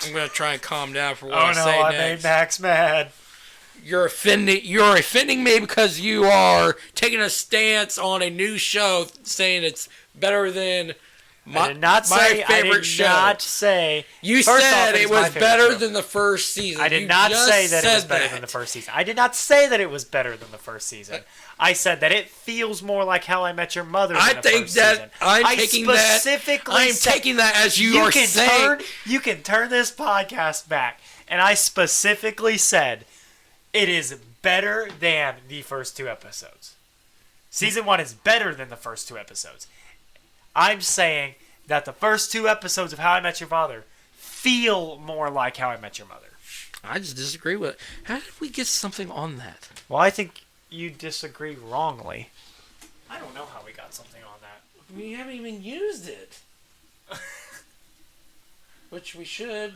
I'm gonna try and calm down for what I say next. I made Max mad. You're offending me because you are taking a stance on a new show, saying it's better than my favorite show. I did not say. You said it was better than the first season. I did not say that it was better than the first season. I did not say that it was better than the first season. I said that it feels more like How I Met Your Mother than the first season. I'm taking that as you are saying. You can turn this podcast back, and I specifically said it is better than the first 2 episodes. Season 1 is better than the first 2 episodes. I'm saying that the first 2 episodes of How I Met Your Father feel more like How I Met Your Mother. I just disagree with it. How did we get something on that? Well, I think you disagree wrongly. I don't know how we got something on that. We haven't even used it. Which we should.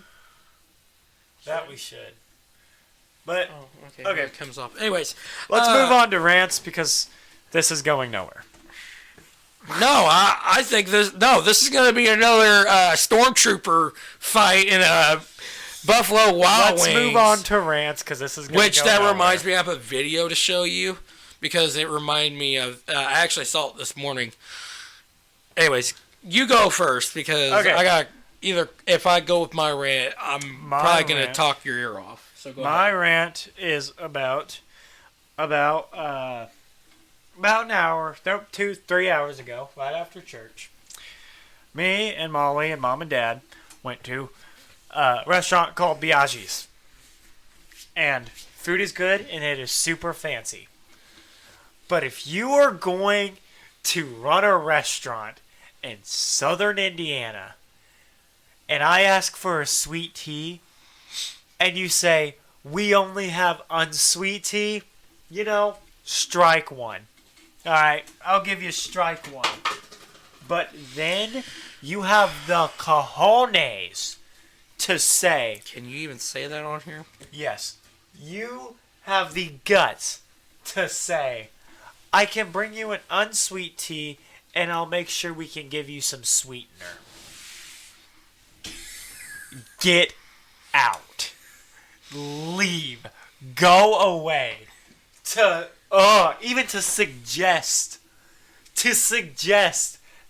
That we should. But, okay. It comes off. Anyways. Let's move on to rants because this is going nowhere. No, I think this is going to be another stormtrooper fight in a Buffalo Wild Wings. Let's move on to rants because this is going to go nowhere. Reminds me, I have a video to show you because it reminded me of, I actually saw it this morning. Anyways, you go first because I got if I go with my rant, I'm probably going to talk your ear off. So go my ahead. rant is about an hour, 2-3 hours ago, right after church. Me and Molly and Mom and Dad went to a restaurant called Biaggi's. And food is good and it is super fancy. But if you are going to run a restaurant in southern Indiana and I ask for a sweet tea and you say, we only have unsweet tea, strike one. Alright, I'll give you strike one. But then you have the cojones to say... Can you even say that on here? Yes. You have the guts to say, I can bring you an unsweet tea and I'll make sure we can give you some sweetener. Get out. Leave. Go away. Even to suggest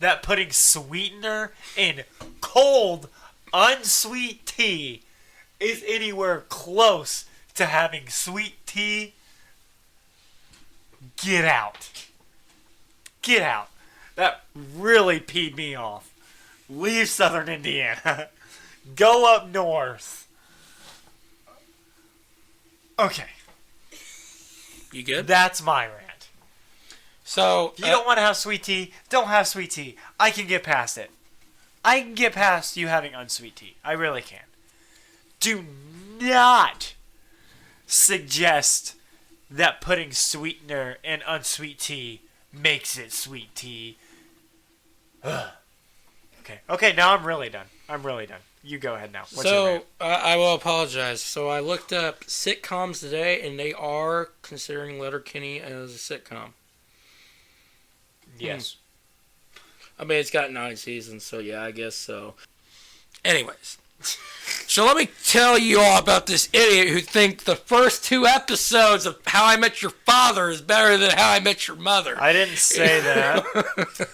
that putting sweetener in cold, unsweet tea is anywhere close to having sweet tea. Get out. Get out. That really peed me off. Leave Southern Indiana. Go up north. Okay. You good? That's my rant. So If you don't want to have sweet tea, don't have sweet tea. I can get past it. I can get past you having unsweet tea. I really can. Do not suggest that putting sweetener in unsweet tea makes it sweet tea. Ugh. Okay, now I'm really done. You go ahead now. What's your rant? I will apologize. So I looked up sitcoms today, and they are considering Letterkenny as a sitcom. Yes. I mean, it's got 9 seasons, so yeah, I guess so. Anyways. So let me tell you all about this idiot who thinks the first 2 episodes of How I Met Your Father is better than How I Met Your Mother. I didn't say that.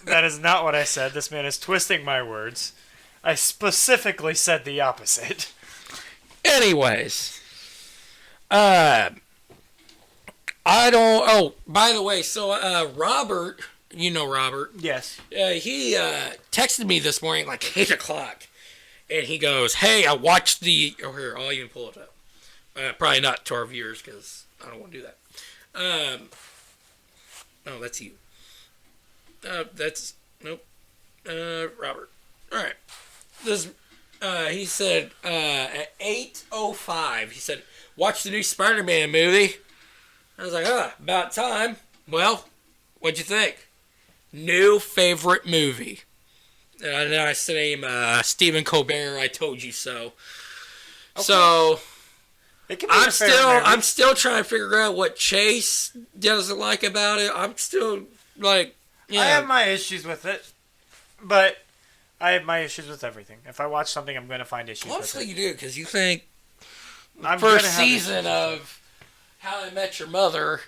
That is not what I said. This man is twisting my words. I specifically said the opposite. Anyways. I don't... Oh, by the way, so Robert... You know Robert. Yes. He texted me this morning at like 8 o'clock. And he goes, hey, I watched the... Oh, here, I'll even pull it up. Probably not to our viewers, because I don't want to do that. Oh, that's you. That's... Nope. Robert. All right. He said, at 8:05, he said, watch the new Spiderman movie. I was like, about time. Well, what'd you think? New favorite movie. And then I sent him Stephen Colbert, I Told You So. Okay. So I'm still trying to figure out what Chase doesn't like about it. I'm still like, I have my issues with it, but I have my issues with everything. If I watch something, I'm going to find issues with it. Obviously you do, because you think the I'm first gonna have season of How I Met Your Mother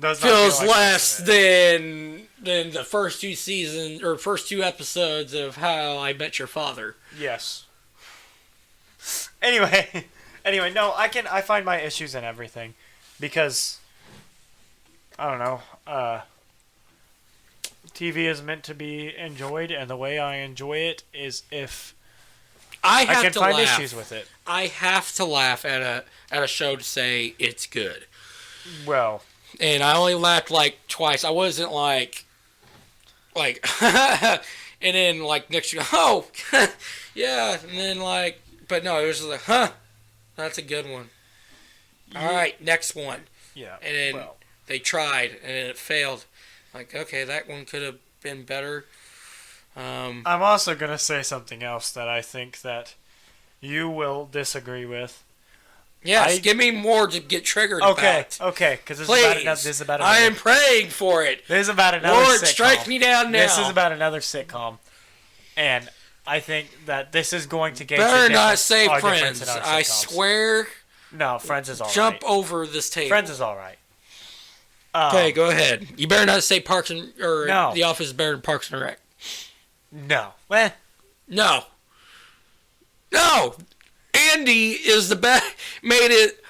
Does not feels feel like less than the first 2 seasons or first 2 episodes of How I Met Your Father. Yes. Anyway, no, I find my issues in everything because I don't know. TV is meant to be enjoyed, and the way I enjoy it is if I can find issues with it. I have to laugh at a show to say it's good. Well, and I only laughed like twice. I wasn't like, and then like next year, oh, yeah, and then like, but no, it was just like, that's a good one. All right, next one. Yeah, and then they tried, and then it failed. Like, okay, that one could have been better. I'm also gonna say something else that I think that you will disagree with. Yes, give me more to get triggered about. Okay, because this is about I am praying for it. This is about another Lord, sitcom. strike me down now. This is about another sitcom, and I think that this is going to get better not say Friends. I swear. No, Friends is all right. Jump over this table. Friends is all right. Okay, go ahead. You better not say Parks and no. The Office is better than Parks and Rec. No. Well, no. Andy is the best. Made it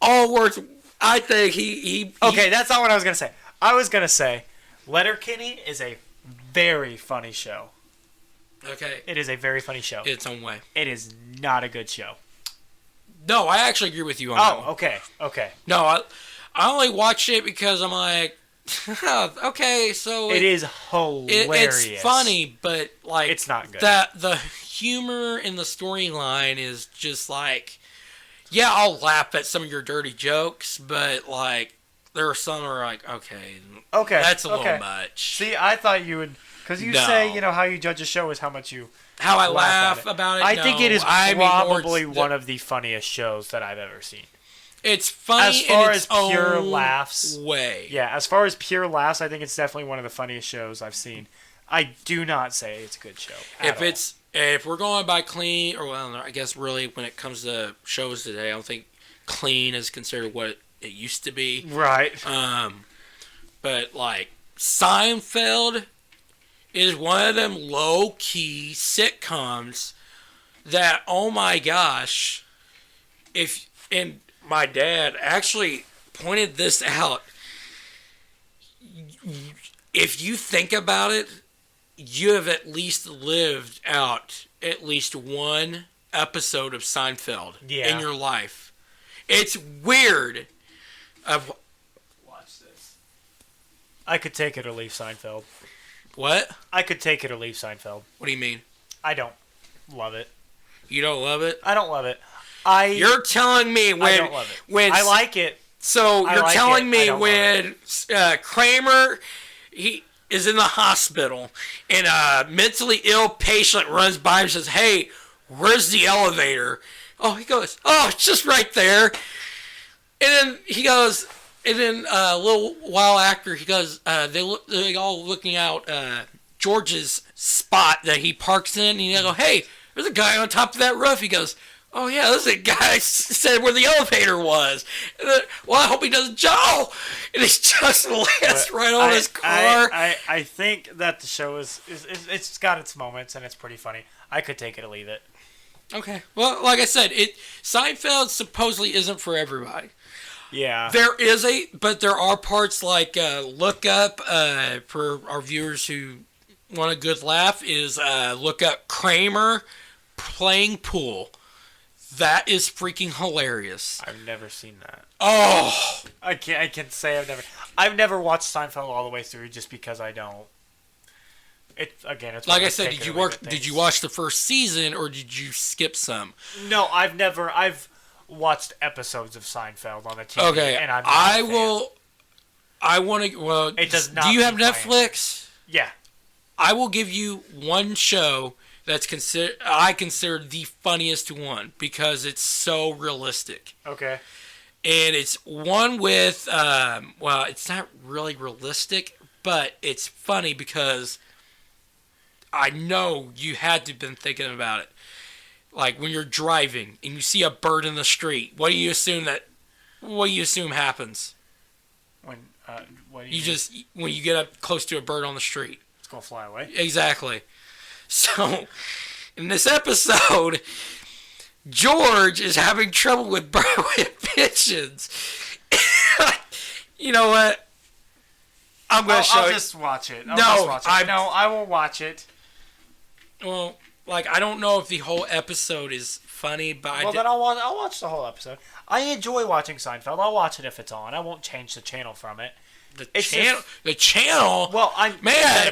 all worth. I think he. Okay, that's not what I was gonna say. I was gonna say, Letterkenny is a very funny show. Okay. It is a very funny show. Its own way. It is not a good show. No, I actually agree with you on that one. Okay. No, I only watched it because I'm like, okay, so it is hilarious. It's funny, but like it's not good. The humor in the storyline is just like, yeah, I'll laugh at some of your dirty jokes, but like there are some that are like, okay, that's a little much. See, I thought you would, because you say how you judge a show is how much you. How I laugh about it. I think it is probably one of the funniest shows that I've ever seen. It's funny As far in its as pure own laughs way. Yeah, as far as pure laughs, I think it's definitely one of the funniest shows I've seen. I do not say it's a good show. If we're going by clean, or well, I guess really when it comes to shows today, I don't think clean is considered what it used to be. Right. But like Seinfeld is one of them low key sitcoms that, oh my gosh, and my dad actually pointed this out. If you think about it, you have at least lived out at least one episode of Seinfeld in your life. It's weird. Watch this. I could take it or leave Seinfeld. What? I could take it or leave Seinfeld. What do you mean? I don't love it. You don't love it? I don't love it. You're telling me I don't love it. I like it. So you're telling me I when Kramer he is in the hospital and a mentally ill patient runs by and says, "Hey, where's the elevator?" Oh, he goes, "Oh, it's just right there." And then he goes, and then a little while after he goes, they all looking out George's spot that he parks in, and they go, "Hey, there's a guy on top of that roof." He goes, "Oh yeah, this is a guy said where the elevator was." And then, well, I hope he doesn't Joe. And he just lands right on his car. I think that the show is it's got its moments and it's pretty funny. I could take it or leave it. Okay. Well, like I said, Seinfeld supposedly isn't for everybody. Yeah. But there are parts like look up for our viewers who want a good laugh is look up Kramer playing pool. That is freaking hilarious. I've never seen that. Oh, I can say I've never watched Seinfeld all the way through just because I don't. It's like I said. Did you watch the first season or did you skip some? No, I've watched episodes of Seinfeld on the TV. Okay, and I want to. Well, it does not. Do you have Netflix? Yeah. I will give you one show that's I consider the funniest one because it's so realistic. Okay. And it's one with, well, it's not really realistic, but it's funny because I know you had to have been thinking about it. Like when you're driving and you see a bird in the street, what do you assume happens? When when you get up close to a bird on the street. It's gonna fly away. Exactly. So, in this episode, George is having trouble with pigeons. You know what? I'm going to show you. I'll just watch it. I will watch it. Well, like, I don't know if the whole episode is funny, but then I'll watch the whole episode. I enjoy watching Seinfeld. I'll watch it if it's on. I won't change the channel from it. The channel. Well,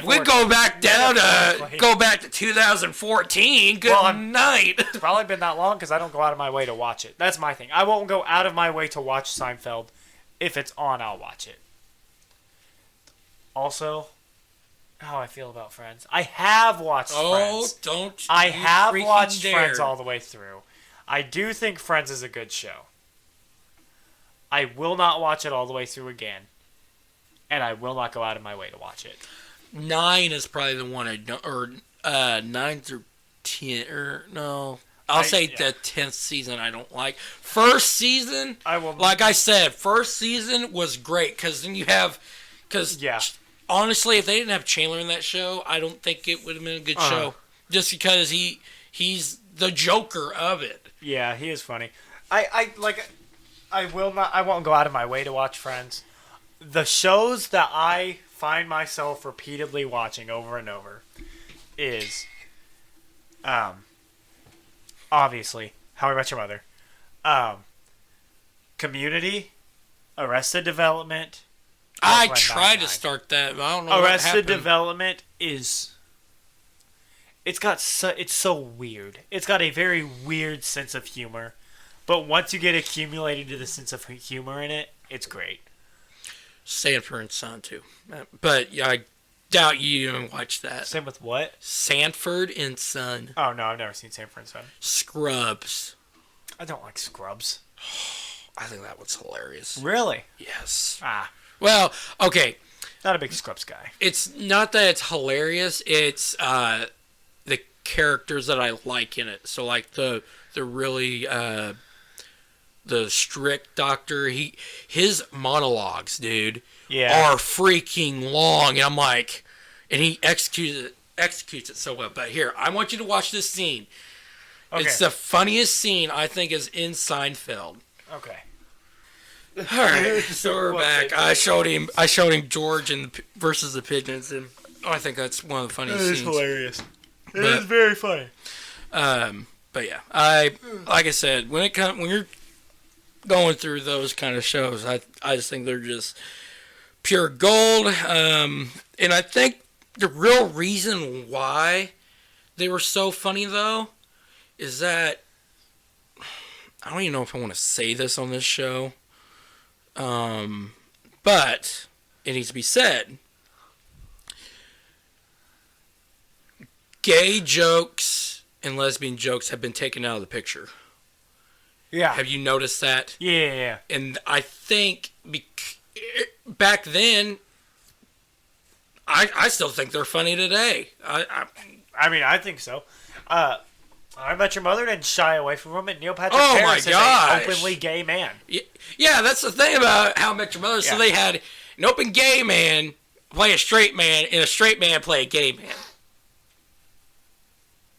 we go back to 2014. Good night. It's probably been that long because I don't go out of my way to watch it. That's my thing. I won't go out of my way to watch Seinfeld. If it's on, I'll watch it. Also, how I feel about Friends. I have watched Friends. I have watched Friends all the way through. I do think Friends is a good show. I will not watch it all the way through again. And I will not go out of my way to watch it. 9 is probably the one I don't, or 9 through 10, or no. I'll say the 10th season I don't like. First season, like I said, first season was great because then you have, honestly, if they didn't have Chandler in that show, I don't think it would have been a good show. Just because he's the Joker of it. Yeah, he is funny. I won't go out of my way to watch Friends. The shows that I find myself repeatedly watching over and over is, obviously, How I Met Your Mother, Community, Arrested Development. I tried to start that, but I don't know what happened. Arrested Development is... It's so weird. It's got a very weird sense of humor. But once you get accumulated to the sense of humor in it, it's great. Sanford and Son, too. But I doubt you even watched that. Same with what? Sanford and Son. Oh, no, I've never seen Sanford and Son. Scrubs. I don't like Scrubs. I think that one's hilarious. Really? Yes. Ah, Well, okay. not a big Scrubs guy. It's not that it's hilarious. It's the characters that I like in it. So like the really the strict doctor. His monologues, dude, are freaking long, and I'm like, and he executes it so well. But here, I want you to watch this scene. Okay. It's the funniest scene I think is in Seinfeld. Okay. All right, so we're back. I showed him George versus the Pigeons, and I think that's one of the funniest scenes. It is hilarious. It is very funny. But yeah, like I said, when you're going through those kind of shows, I just think they're just pure gold. And I think the real reason why they were so funny though is that I don't even know if I want to say this on this show. But it needs to be said. Gay jokes and lesbian jokes have been taken out of the picture. Yeah. Have you noticed that? Yeah. And I think back then, I still think they're funny today. I mean, I think so. I Met Your Mother didn't shy away from them, and Neil Patrick Oh Harris my is gosh. an openly gay man. Yeah, that's the thing about How I Met Your Mother. So they had an open gay man play a straight man, and a straight man play a gay man.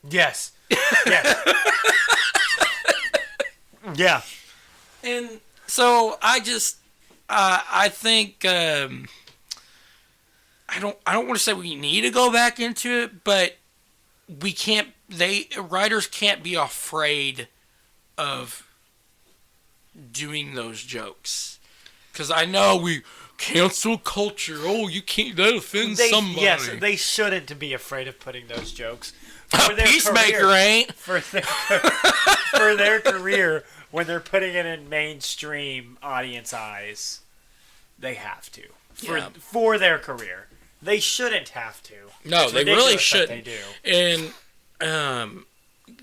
Yes. Yes. Yeah. And so I just, I think, I don't want to say we need to go back into it, but we can't. Writers can't be afraid of doing those jokes, because I know we cancel culture. Oh, you can't. That offends somebody. Yes, they shouldn't be afraid of putting those jokes. A Peacemaker ain't for their career. When they're putting it in mainstream audience eyes, they have to for their career. They shouldn't have to. No, they really shouldn't. They do. And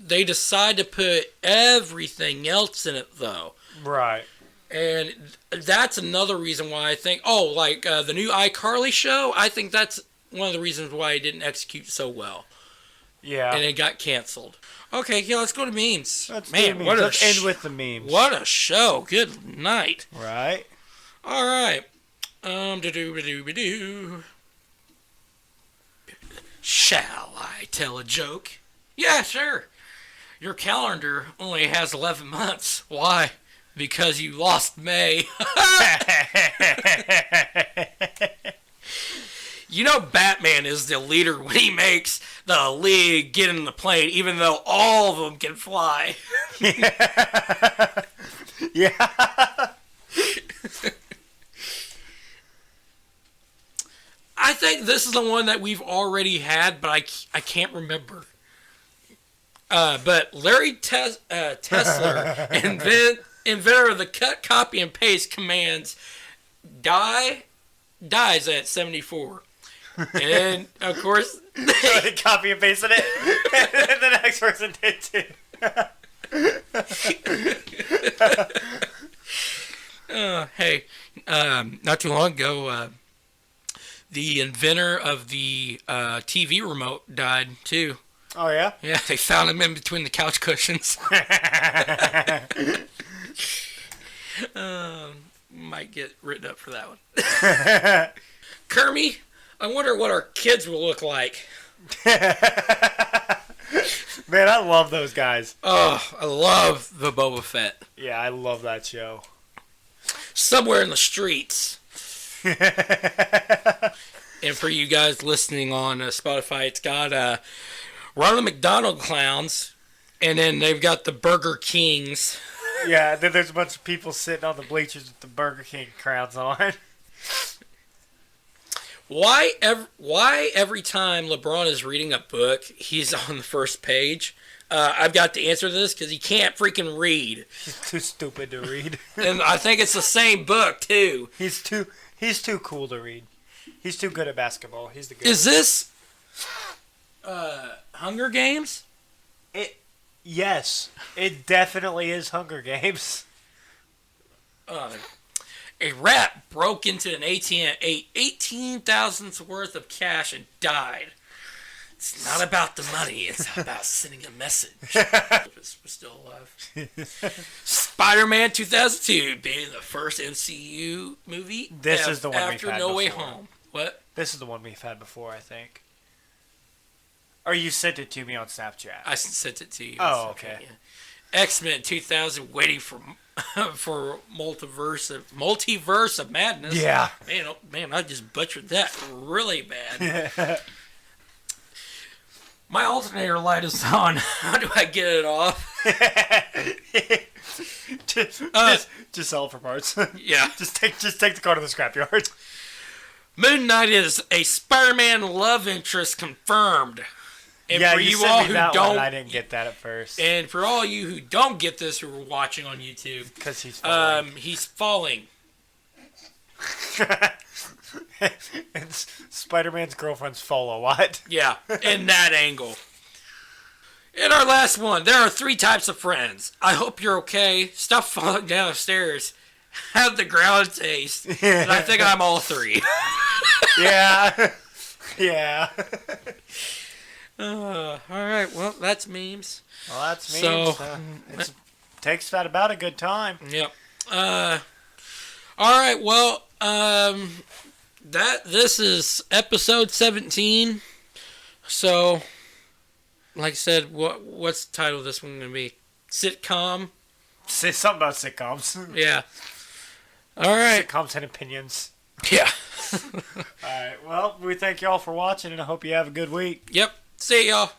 they decide to put everything else in it, though. Right. And that's another reason why I think, the new iCarly show, I think that's one of the reasons why it didn't execute so well. Yeah. And it got canceled. Okay, yeah, let's go to memes. Let's end with the memes. What a show. Good night. Right. All right. Shall I tell a joke? Yeah, sure. Your calendar only has 11 months. Why? Because you lost May. You know Batman is the leader when he makes the League get in the plane, even though all of them can fly. Yeah. I think this is the one that we've already had, but I can't remember. But Larry Tesler, inventor of the cut, copy, and paste commands, dies at 74. And, of course... They copy and pasted it, and the next person did too. Hey, not too long ago, the inventor of the TV remote died, too. Oh, yeah? Yeah, they found him in between the couch cushions. Might get written up for that one. Kermie, I wonder what our kids will look like. Man, I love those guys. Oh, I love the Boba Fett. Yeah, I love that show. Somewhere in the streets. And for you guys listening on Spotify, it's got Ronald McDonald clowns, and then they've got the Burger Kings. Yeah, then there's a bunch of people sitting on the bleachers with the Burger King crowns on. Why every time LeBron is reading a book, he's on the first page? I've got the answer to this, because he can't freaking read. He's too stupid to read. And I think it's the same book, too. He's too cool to read. He's too good at basketball. He's the good. Is this Hunger Games? Yes, it definitely is Hunger Games. A rat broke into an ATM, ate 18,000's worth of cash, and died. It's not about the money. It's about sending a message. We're still alive. Spider-Man 2002 being the first MCU movie. This is the one we've after had No Way before. Home. What? This is the one we've had before, I think. Or you sent it to me on Snapchat. I sent it to you. Oh, okay. Yeah. X-Men 2000 waiting for multiverse of madness. Yeah. Man, I just butchered that really bad. My alternator light is on. How do I get it off? just sell it for parts. Yeah. just take the car to the scrapyard. Moon Knight is a Spider-Man love interest confirmed. And yeah, for you you sent all me who that don't, one. I didn't get that at first. And for all you who don't get this, who are watching on YouTube, Because he's falling. And Spider-Man's girlfriends fall a lot. Yeah, in that angle. In our last one, there are 3 types of friends. I hope you're okay. Stuff falling down the stairs. Have the ground taste. And I think I'm all 3. Yeah. Yeah. All right, well, that's memes. Well, that's me. So, It takes about a good time. Yep. All right, well, this is episode 17. So, like I said, what's the title of this one going to be? Sitcom? Say something about sitcoms. Yeah. All right. Sitcoms and opinions. Yeah. All right. Well, we thank y'all for watching, and I hope you have a good week. Yep. See y'all.